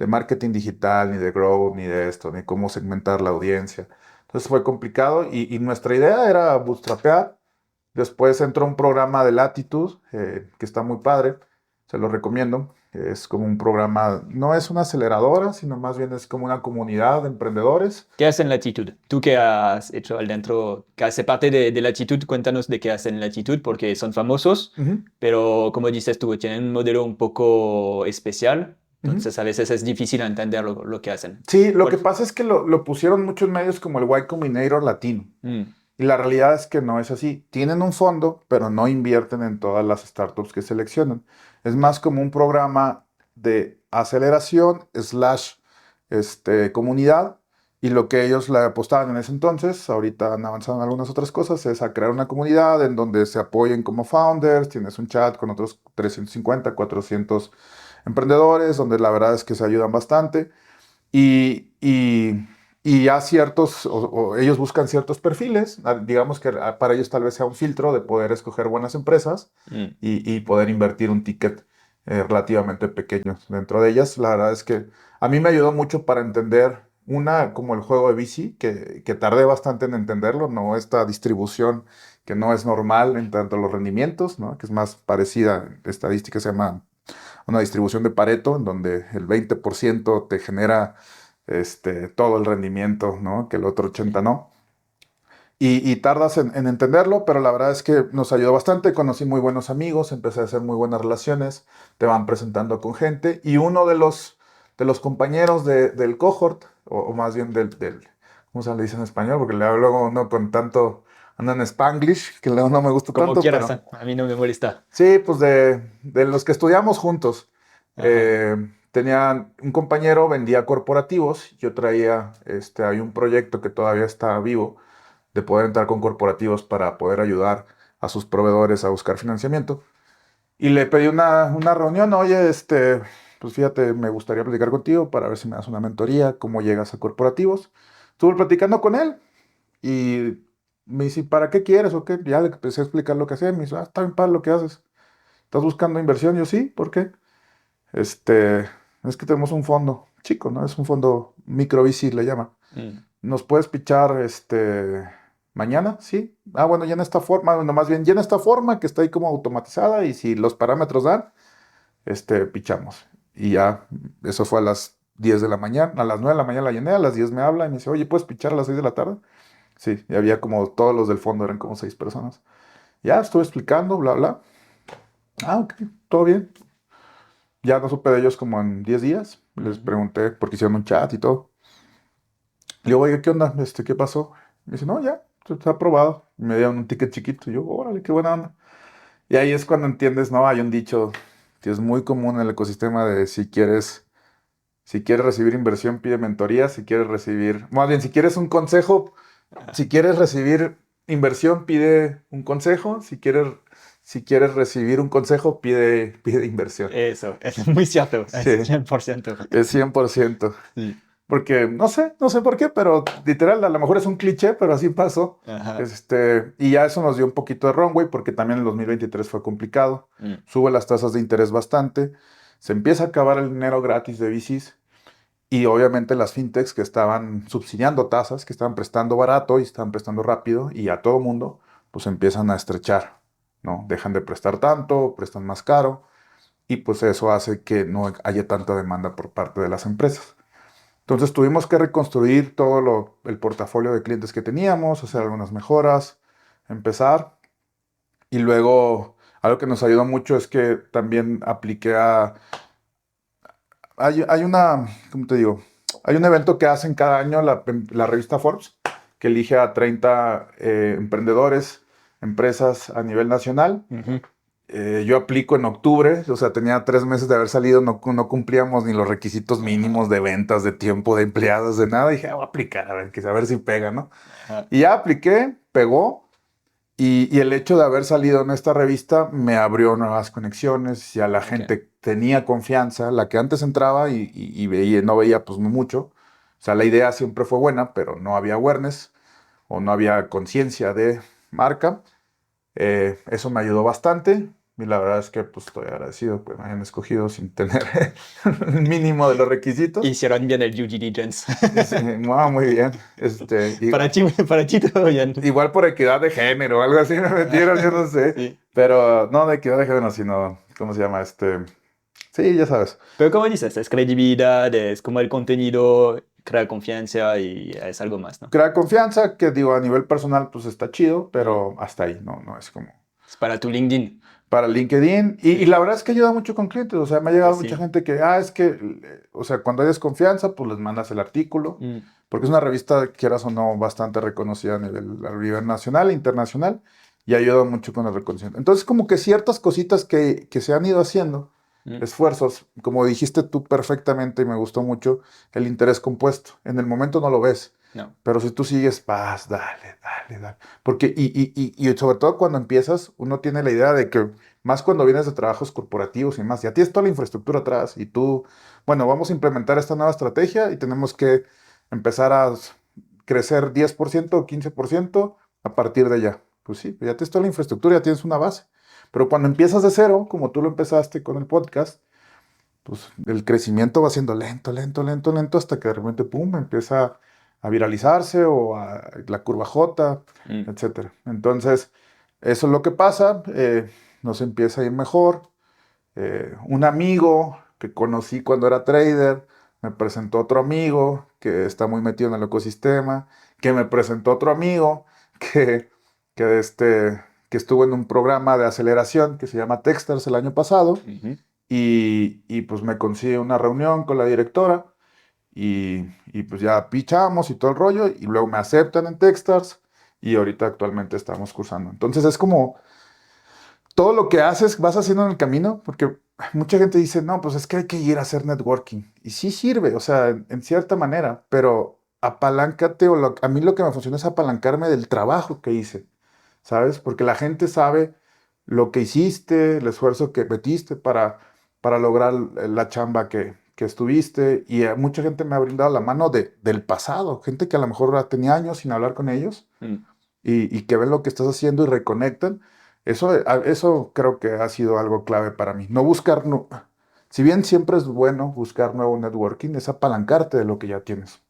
marketing digital, ni de growth, ni de esto, ni cómo segmentar la audiencia. Entonces fue complicado y nuestra idea era bootstrapear. Después entró un programa de Latitude, que está muy padre, se lo recomiendo. Es como un programa, no es una aceleradora, sino más bien es como una comunidad de emprendedores. ¿Qué hacen Latitud? Tú que has hecho al dentro, que hace parte de Latitud, cuéntanos de qué hacen Latitud, porque son famosos, Ujú, pero como dices tú, tienen un modelo un poco especial, ujú. entonces a veces es difícil entender lo que hacen. Sí, lo que ¿Cuál? pasa es que lo pusieron muchos medios como el Y Combinator latino. Mm, Y la realidad es que no es así. Tienen un fondo, pero no invierten en todas las startups que seleccionan. Es más como un programa de aceleración slash comunidad. Y lo que ellos le apostaban en ese entonces, ahorita han avanzado en algunas otras cosas, es a crear una comunidad en donde se apoyen como founders. Tienes un chat con otros 350, 400 emprendedores, donde la verdad es que se ayudan bastante. Y, y, y ya o ellos buscan ciertos perfiles, digamos que para ellos tal vez sea un filtro de poder escoger buenas empresas mm. y poder invertir un ticket relativamente pequeño dentro de ellas. La verdad es que a mí me ayudó mucho para entender como el juego de bici, que tardé bastante en entenderlo, no esta distribución que no es normal en tanto los rendimientos, ¿no? Que es más parecida, estadística se llama una distribución de Pareto, en donde el 20% te genera todo el rendimiento, ¿no? Que el otro 80% no. Y tardas en entenderlo, pero la verdad es que nos ayudó bastante. Conocí muy buenos amigos, empecé a hacer muy buenas relaciones, te van presentando con gente. Y uno de los compañeros del cohort, o más bien ¿cómo se le dice en español? Porque luego uno con tanto, anda en Spanglish, que luego no me gusta Como tanto, quieras, pero a mí no me molesta. sí, pues de los que estudiamos juntos. Ajá. Tenía un compañero, vendía corporativos. Yo traía, hay un proyecto que todavía está vivo de poder entrar con corporativos para poder ayudar a sus proveedores a buscar financiamiento. Y le pedí una reunión, oye, pues fíjate, me gustaría platicar contigo para ver si me das una mentoría, cómo llegas a corporativos. Estuve platicando con él y me dice, ¿para qué quieres o qué? Ya le empecé a explicar lo que hacía. Me dice, está bien padre lo que haces. ¿Estás buscando inversión? Yo sí, ¿por qué? Este, es que tenemos un fondo chico, ¿no? Es un fondo micro VC, le llama. Mm. ¿Nos puedes pichar mañana? Sí. Ah, bueno, ya en esta forma, bueno, más bien ya en esta forma que está ahí como automatizada y si los parámetros dan, pichamos. Y ya, eso fue a las 10 de la mañana, a las 9 de la mañana la llené, a las 10 me habla y me dice, oye, ¿puedes pichar a las 6 de la tarde? Sí, y había como todos los del fondo, eran como 6 personas. Ya estuve explicando, bla, bla. Ah, ok, todo bien. Ya no supe de ellos como en 10 días. Les Ujú. pregunté porque hicieron un chat y todo. Le digo, oye, ¿qué onda? ¿Qué pasó? Me dice, no, ya, está aprobado. Me dieron un ticket chiquito. Y yo, órale, qué buena onda. Y ahí es cuando entiendes, ¿no? Hay un dicho que es muy común en el ecosistema de si quieres recibir inversión, pide mentoría. Si quieres recibir, más bien, si quieres un consejo, si quieres recibir inversión, pide un consejo. Si quieres recibir un consejo, pide inversión. Eso, es muy cierto, Sí, es 100%. es 100%. Sí. Porque no sé por qué, pero literal, a lo mejor es un cliché, pero así pasó. Ajá. Y ya eso nos dio un poquito de runway, porque también el 2023 fue complicado. Mm. Sube las tasas de interés bastante. Se empieza a acabar el dinero gratis de VCs. Y obviamente las fintechs que estaban subsidiando tasas, que estaban prestando barato y estaban prestando rápido, y a todo mundo, pues empiezan a estrechar, ¿no? Dejan de prestar tanto, prestan más caro, y pues eso hace que no haya tanta demanda por parte de las empresas. Entonces tuvimos que reconstruir todo el portafolio de clientes que teníamos, hacer algunas mejoras, empezar. Y luego algo que nos ayudó mucho es que también apliqué a... Hay una, ¿cómo te digo? Hay un evento que hacen cada año la revista Forbes, que elige a 30 emprendedores, empresas a nivel nacional. Ujú. Yo aplico en octubre, o sea, tenía 3 meses de haber salido, no cumplíamos ni los requisitos Ajá. mínimos de ventas, de tiempo, de empleados, de nada. Dije, voy a aplicar, a ver si pega, ¿no? Ajá. Y ya apliqué, pegó, y el hecho de haber salido en esta revista me abrió nuevas conexiones, ya la Ok. gente tenía confianza, la que antes entraba y veía, no veía pues no mucho. O sea, la idea siempre fue buena, pero no había awareness o no había conciencia de marca. Eso me ayudó bastante y la verdad es que pues estoy agradecido que me hayan escogido sin tener el mínimo de los requisitos. Hicieron bien el due diligence. Sí, muy bien. Para ti todo bien. Igual por equidad de género o algo así me metieron, yo no sé. Sí. Pero no de equidad de género, sino, ¿cómo se llama? Sí, ya sabes. Pero como dices, es credibilidad, es como el contenido, crea confianza y es algo más, ¿no? Crear confianza, que digo, a nivel personal pues está chido, Mm. pero hasta ahí, no es como... Es para tu LinkedIn. Para LinkedIn. Y Sí. la verdad es que ayuda mucho con clientes. O sea, me ha llegado Pues mucha sí. gente que, es que, o sea, cuando hay desconfianza, pues les mandas el artículo. Mm. Porque es una revista, quieras o no, bastante reconocida a nivel nacional e internacional. Y ayuda mucho con el reconocimiento. Entonces, como que ciertas cositas que se han ido haciendo, Mm. esfuerzos, como dijiste tú perfectamente y me gustó mucho, el interés compuesto. En el momento no lo ves. No. Pero si tú sigues, vas, dale, dale, dale. Porque, y sobre todo cuando empiezas, uno tiene la idea de que más cuando vienes de trabajos corporativos y más, ya tienes toda la infraestructura atrás y tú, bueno, vamos a implementar esta nueva estrategia y tenemos que empezar a crecer 10% o 15% a partir de ya. Pues sí, ya tienes toda la infraestructura, ya tienes una base. Pero cuando empiezas de cero, como tú lo empezaste con el podcast, pues el crecimiento va siendo lento, lento, lento, lento, hasta que de repente, pum, empieza a viralizarse o a la curva J, Mm. etcétera. Entonces, eso es lo que pasa, nos empieza a ir mejor. Un amigo que conocí cuando era trader, me presentó otro amigo que está muy metido en el ecosistema, que me presentó otro amigo que, que, este, que estuvo en un programa de aceleración que se llama Techstars el año pasado Ujú. y pues me consigue una reunión con la directora y pues ya pichamos y todo el rollo y luego me aceptan en Techstars y ahorita actualmente estamos cursando. Entonces es como todo lo que haces vas haciendo en el camino, porque mucha gente dice, no, pues es que hay que ir a hacer networking. Y sí sirve, o sea, en cierta manera, pero apaláncate, a mí lo que me funciona es apalancarme del trabajo que hice, ¿sabes? Porque la gente sabe lo que hiciste, el esfuerzo que metiste para lograr la chamba que estuviste. Y mucha gente me ha brindado la mano del pasado, gente que a lo mejor tenía años sin hablar con ellos Mm. y que ven lo que estás haciendo y reconectan, eso creo que ha sido algo clave para mí. No buscar, si bien siempre es bueno buscar nuevo networking, es apalancarte de lo que ya tienes.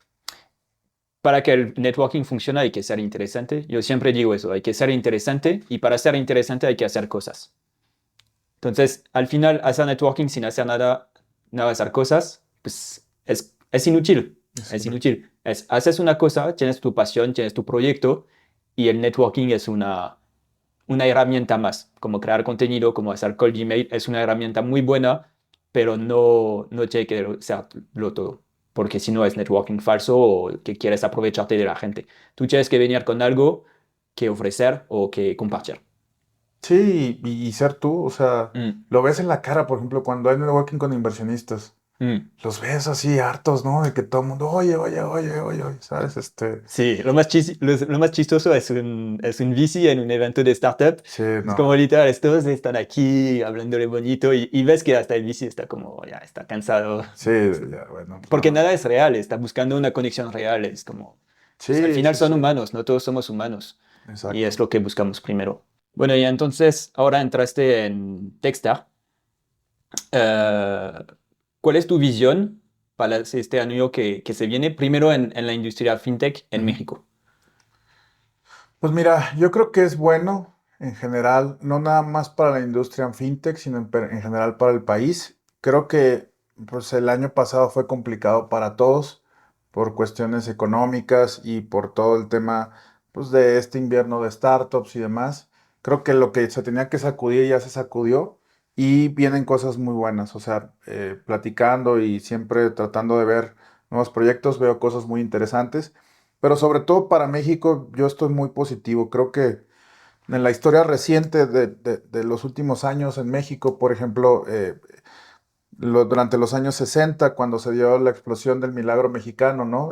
Para que el networking funcione hay que ser interesante. Yo siempre digo eso, hay que ser interesante y para ser interesante hay que hacer cosas. Entonces, al final, hacer networking sin hacer nada, nada hacer cosas, pues es inútil. Es Sí. inútil. Haces una cosa, tienes tu pasión, tienes tu proyecto y el networking es una herramienta más. Como crear contenido, como hacer cold email, es una herramienta muy buena, pero no tiene que serlo todo. Porque si no es networking falso o que quieres aprovecharte de la gente. Tú tienes que venir con algo que ofrecer o que compartir. Sí, y ser tú, o sea, Mm, lo ves en la cara, por ejemplo, cuando hay networking con inversionistas. mm. Los ves así hartos, ¿no? De que todo el mundo, oye, oye, oye, oye, oye, ¿sabes? Sí, lo más chistoso es un VC en un evento de startup. Sí, Es no, como literal, estos están aquí hablándole bonito y ves que hasta el VC está como, ya está cansado. sí, ya, bueno, pues Porque no. nada es real, está buscando una conexión real. Es como, pues al Sí, final sí, son sí, humanos, no todos somos humanos. Y es exacto. lo que buscamos primero. Bueno, y entonces ahora entraste en Techstar. Eh, ¿Cuál es tu visión para este año que se viene? Primero en la industria fintech en Ujú. México. Pues mira, yo creo que es bueno en general, no nada más para la industria en fintech, sino en general para el país. Creo que pues el año pasado fue complicado para todos por cuestiones económicas y por todo el tema pues de este invierno de startups y demás. Creo que lo que se tenía que sacudir ya se sacudió y vienen cosas muy buenas. O sea, platicando y siempre tratando de ver nuevos proyectos, veo cosas muy interesantes. Pero sobre todo para México, yo estoy muy positivo. Creo que en la historia reciente de los últimos años en México, por ejemplo, durante los años 60, cuando se dio la explosión del milagro mexicano, ¿no?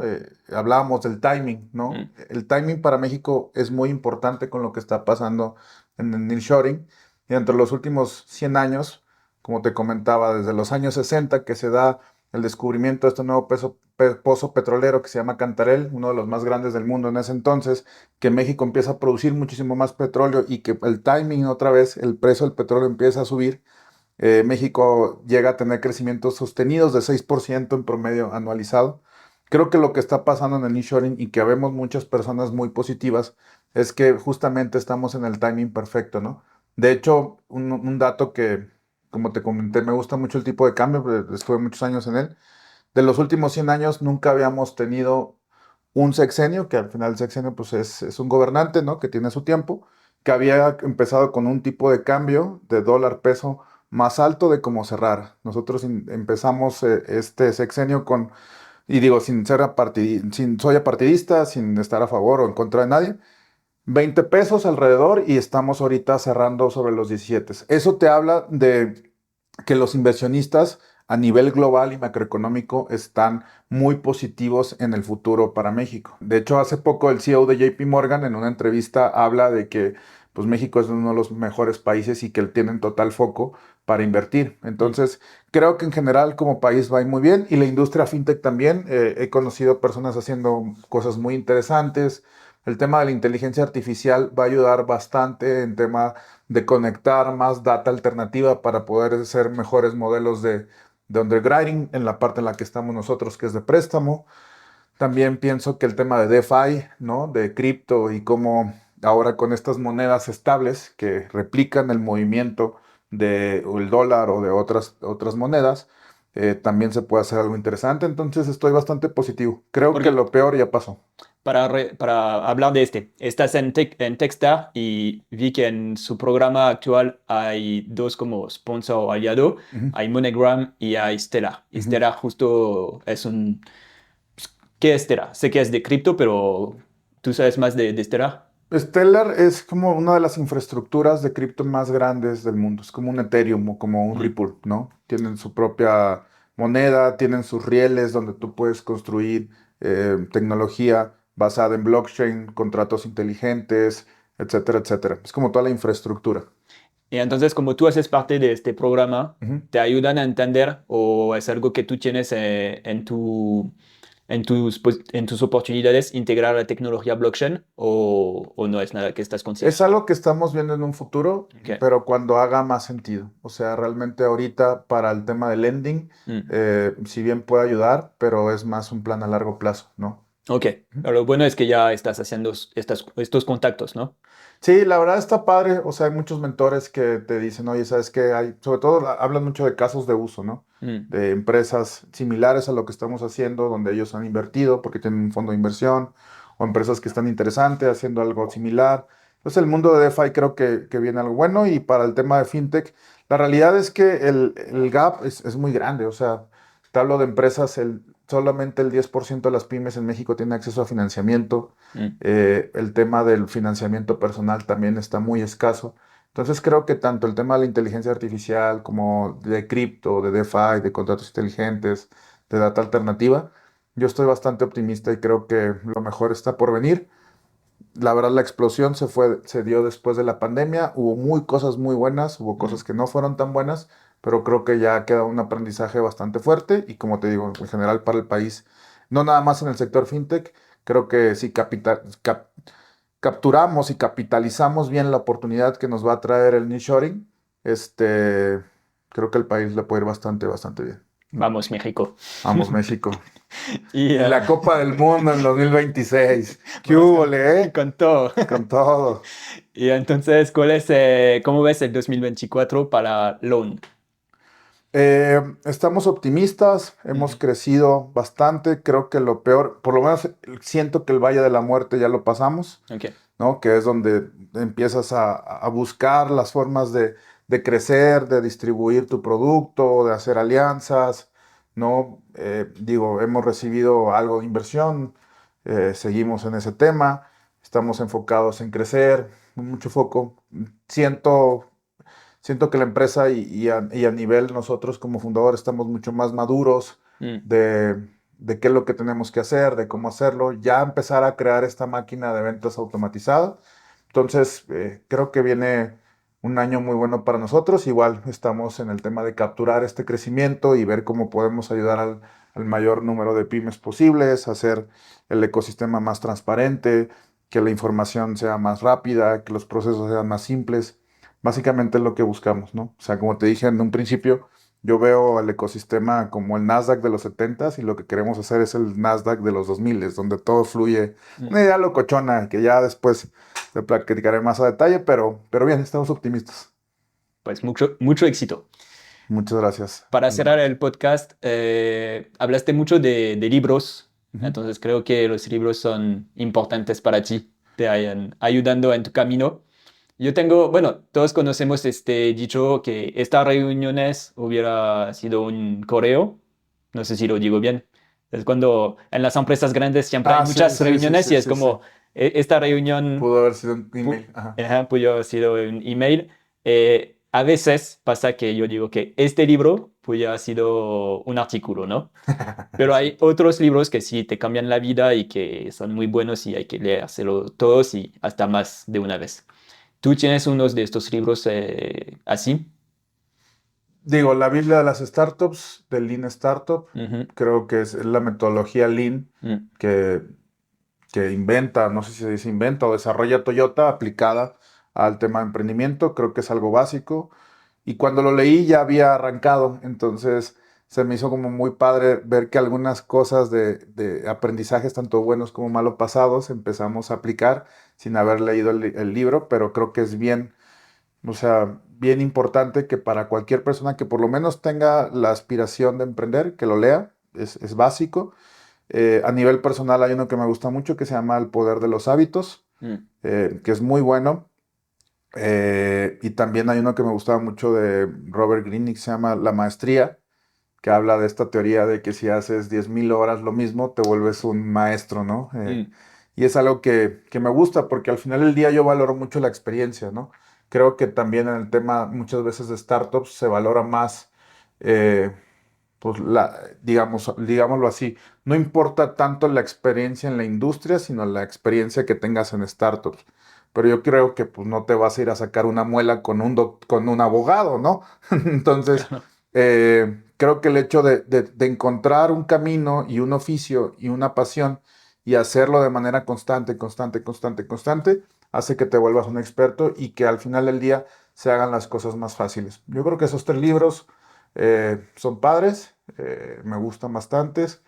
Hablábamos del timing, ¿no? Mm. El timing para México es muy importante con lo que está pasando en el nearshoring. Y entre los últimos 100 años, como te comentaba, desde los años 60 que se da el descubrimiento de este nuevo pozo petrolero que se llama Cantarell, uno de los más grandes del mundo en ese entonces, que México empieza a producir muchísimo más petróleo y que el timing otra vez, el precio del petróleo empieza a subir. México llega a tener crecimientos sostenidos de 6% en promedio anualizado. Creo que lo que está pasando en el nearshoring y que vemos muchas personas muy positivas es que justamente estamos en el timing perfecto, ¿no? De hecho, un dato que, como te comenté, me gusta mucho el tipo de cambio, estuve muchos años en él. De los últimos 100 años nunca habíamos tenido un sexenio, que al final el sexenio pues es un gobernante, ¿no? Que tiene su tiempo, que había empezado con un tipo de cambio de dólar peso más alto de cómo cerrar. Nosotros empezamos este sexenio con, y digo, sin soy apartidista, sin estar a favor o en contra de nadie, 20 pesos alrededor y estamos ahorita cerrando sobre los 17. Eso te habla de que los inversionistas a nivel global y macroeconómico están muy positivos en el futuro para México. De hecho, hace poco el CEO de JP Morgan en una entrevista habla de que pues, México es uno de los mejores países y que tienen total foco para invertir. Mm. Entonces, creo que en general como país va muy bien y la industria fintech también. He conocido personas haciendo cosas muy interesantes. El tema de la inteligencia artificial va a ayudar bastante en tema de conectar más data alternativa para poder hacer mejores modelos de underwriting en la parte en la que estamos nosotros, que es de préstamo. También pienso que el tema de DeFi, ¿no? De cripto y cómo ahora con estas monedas estables que replican el movimiento o el dólar o de otras monedas, también se puede hacer algo interesante. Entonces estoy bastante positivo. Creo que Porque lo peor ya pasó. para hablar de estás en Techstar y vi que en su programa actual hay dos como sponsor o aliado, Ujú, hay MoneyGram y hay Stellar. Y ujú. Stellar justo es un... ¿Qué es Stellar? Sé que es de cripto, pero ¿tú sabes más de Stellar? Stellar es como una de las infraestructuras de cripto más grandes del mundo. Es como un Ethereum o como un Mm, Ripple, ¿no? Tienen su propia moneda, tienen sus rieles donde tú puedes construir tecnología basada en blockchain, contratos inteligentes, etcétera, etcétera. Es como toda la infraestructura. Y entonces, como tú haces parte de este programa, Ujú. ¿te ayudan a entender o es algo que tú tienes en tus oportunidades integrar la tecnología blockchain o no es nada que estás Es considerando? algo que estamos viendo en un futuro, Okay. pero cuando haga más sentido. O sea, realmente ahorita para el tema del lending, Mm. si bien puede ayudar, pero es más un plan a largo plazo, ¿no? Ok, pero lo bueno es que ya estás haciendo estos contactos, ¿no? Sí, la verdad está padre. O sea, hay muchos mentores que te dicen, oye, ¿sabes qué? Hay, sobre todo hablan mucho de casos de uso, ¿no? Mm. De empresas similares a lo que estamos haciendo, donde ellos han invertido porque tienen un fondo de inversión, o empresas que están interesantes haciendo algo similar. Entonces, el mundo de DeFi creo que viene algo bueno. Y para el tema de FinTech, la realidad es que el gap es muy grande. O sea, te hablo de empresas, solamente el 10% de las pymes en México tiene acceso a financiamiento. Mm. El tema del financiamiento personal también está muy escaso. Entonces creo que tanto el tema de la inteligencia artificial como de cripto, de DeFi, de contratos inteligentes, de data alternativa, yo estoy bastante optimista y creo que lo mejor está por venir. La verdad, la explosión se dio después de la pandemia. Hubo cosas muy buenas, hubo Mm. cosas que no fueron tan buenas, pero creo que ya queda un aprendizaje bastante fuerte y como te digo, en general para el país, no nada más en el sector fintech, creo que si capturamos y capitalizamos bien la oportunidad que nos va a traer el nearshoring, creo que el país le puede ir bastante, bastante bien. Vamos, México. Vamos, México. Y Y la Copa del Mundo en 2026. ¿Qué vamos hubo, eh? con todo. Con todo. Y entonces, ¿cómo ves el 2024 para Loan? Estamos optimistas, hemos Ujú. crecido bastante. Creo que lo peor, por lo menos siento que el Valle de la Muerte ya lo pasamos, Ok. ¿no? Que es donde empiezas a buscar las formas de crecer, de distribuir tu producto, de hacer alianzas, ¿no? Digo, hemos recibido algo de inversión, seguimos en ese tema, estamos enfocados en crecer, mucho foco. Siento, siento que la empresa y a nivel nosotros como fundadores estamos mucho más maduros Mm. de qué es lo que tenemos que hacer, de cómo hacerlo, ya empezar a crear esta máquina de ventas automatizada. Entonces, creo que viene un año muy bueno para nosotros. Igual estamos en el tema de capturar este crecimiento y ver cómo podemos ayudar al mayor número de pymes posibles, hacer el ecosistema más transparente, que la información sea más rápida, que los procesos sean más simples. Básicamente es lo que buscamos, ¿no? O sea, como te dije en un principio, yo veo el ecosistema como el Nasdaq de los 70s y lo que queremos hacer es el Nasdaq de los 2000s, donde todo fluye. Mm. Una idea locochona que ya después te platicaré más a detalle, pero bien, estamos optimistas. Pues mucho, mucho éxito. Muchas gracias. Para cerrar el podcast, hablaste mucho de libros, Ujú. entonces creo que los libros son importantes para ti, te vayan ayudando en tu camino. Yo tengo, bueno, todos conocemos este dicho que estas reuniones hubiera sido un correo, no sé si lo digo bien, es cuando en las empresas grandes siempre hay Ah, sí, muchas sí, sí, reuniones sí, y es sí, sí. como esta reunión Pudo haber sido un email. Ajá. pudo haber sido un email. A veces pasa que yo digo que este libro puede haber sido un artículo, ¿no? Pero Sí. hay otros libros que sí te cambian la vida y que son muy buenos y hay que leérselo todos y hasta más de una vez. ¿Tú tienes unos de estos libros así? Digo, la Biblia de las startups, del Lean Startup, Ujú. creo que es la metodología Lean Mm. que, que inventa, no sé si se dice inventa o desarrolla Toyota aplicada al tema de emprendimiento. Creo que es algo básico. Y cuando lo leí ya había arrancado, entonces se me hizo como muy padre ver que algunas cosas de aprendizajes, tanto buenos como malos pasados, empezamos a aplicar sin haber leído el libro, pero creo que es bien O sea, bien importante que para cualquier persona que por lo menos tenga la aspiración de emprender, que lo lea, es básico. A nivel personal hay uno que me gusta mucho que se llama El poder de los hábitos, Mm. que es muy bueno. Y también hay uno que me gustaba mucho de Robert Greene que se llama La Maestría, que habla de esta teoría de que si haces 10.000 horas lo mismo, te vuelves un maestro, ¿no? Mm. Y es algo que me gusta porque al final del día yo valoro mucho la experiencia, ¿no? Creo que también en el tema muchas veces de startups se valora más, eh, pues digámoslo así, no importa tanto la experiencia en la industria, sino la experiencia que tengas en startups. Pero yo creo que pues no te vas a ir a sacar una muela con con un abogado, ¿no? Entonces, Claro. creo que el hecho de encontrar un camino y un oficio y una pasión y hacerlo de manera constante, constante, constante, constante, hace que te vuelvas un experto y que al final del día se hagan las cosas más fáciles. Yo creo que esos tres libros son padres, me gustan bastantes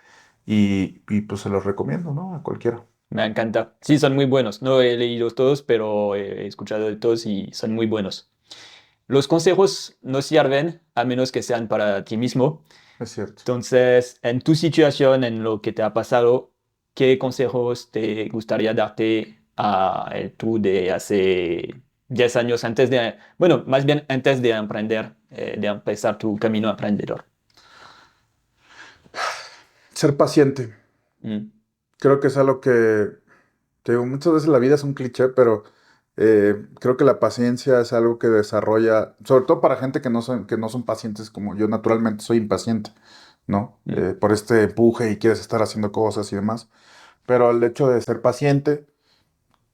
y pues se los recomiendo, ¿no? A cualquiera. Me encanta. Sí, son muy buenos. No he leído todos, pero he escuchado de todos y son muy buenos. Los consejos no sirven a menos que sean para ti mismo. Es cierto. Entonces, en tu situación, en lo que te ha pasado, ¿qué consejos te gustaría darte a el tú de hace 10 años antes de, bueno, más bien antes de emprender, de empezar tu camino emprendedor? Ser paciente. Mm. Creo que es algo que, te digo, muchas veces la vida es un cliché, pero creo que la paciencia es algo que desarrolla, sobre todo para gente que no son pacientes como yo naturalmente soy impaciente, ¿no? Mm. Por este empuje y quieres estar haciendo cosas y demás. Pero el hecho de ser paciente,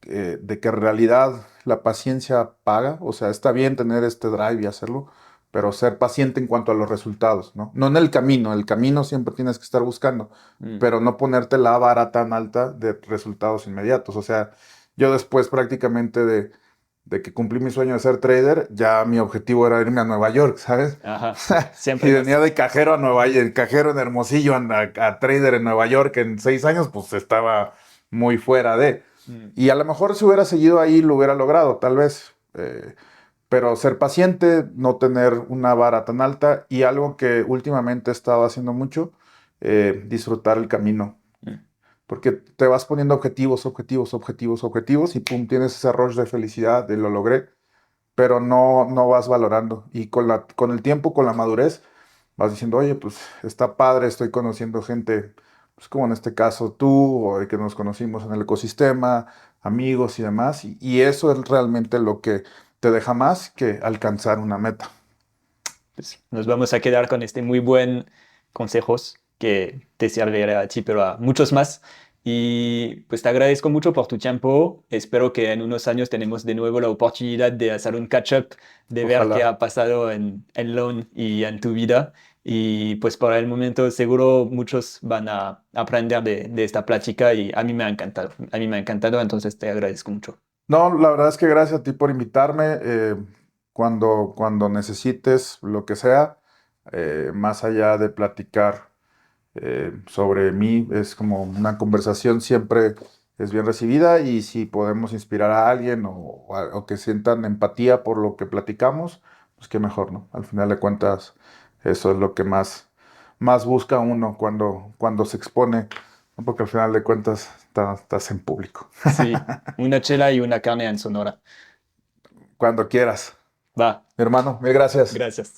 de que en realidad la paciencia paga, o sea, está bien tener este drive y hacerlo, pero ser paciente en cuanto a los resultados, ¿no? No en el camino siempre tienes que estar buscando, Mm. pero no ponerte la vara tan alta de resultados inmediatos. O sea, yo después prácticamente de que cumplí mi sueño de ser trader, ya mi objetivo era irme a Nueva York, ¿sabes? Ajá. Y Siempre venía más. de cajero a Nueva York, cajero en Hermosillo a trader en Nueva York en 6 años, pues estaba muy fuera de. Mm. Y a lo mejor si hubiera seguido ahí lo hubiera logrado, tal vez. Pero ser paciente, no tener una vara tan alta y algo que últimamente he estado haciendo mucho, disfrutar el camino. Mm. Porque te vas poniendo objetivos, objetivos, objetivos, objetivos y pum, tienes ese rush de felicidad, de lo logré, pero no vas valorando. Y con el tiempo, con la madurez, vas diciendo, oye, pues está padre, estoy conociendo gente, pues como en este caso tú, o de que nos conocimos en el ecosistema, amigos y demás, y eso es realmente lo que te deja más que alcanzar una meta. Pues nos vamos a quedar con este muy buen consejos que te servirá a ti, pero a muchos más. Y pues te agradezco mucho por tu tiempo. Espero que en unos años tenemos de nuevo la oportunidad de hacer un catch-up, de ver qué Ojalá. ha pasado en Loan y en tu vida. Y pues por el momento seguro muchos van a aprender de esta plática y a mí me ha encantado. A mí me ha encantado, entonces te agradezco mucho. No, la verdad es que gracias a ti por invitarme. Cuando necesites lo que sea, más allá de platicar sobre mí, es como una conversación siempre es bien recibida y si podemos inspirar a alguien o que sientan empatía por lo que platicamos, pues qué mejor, ¿no? Al final de cuentas, eso es lo que más busca uno cuando se expone, ¿no? Porque al final de cuentas estás en público. Sí, una chela y una carne en Sonora. Cuando quieras. Va, Mi hermano, mil gracias. gracias.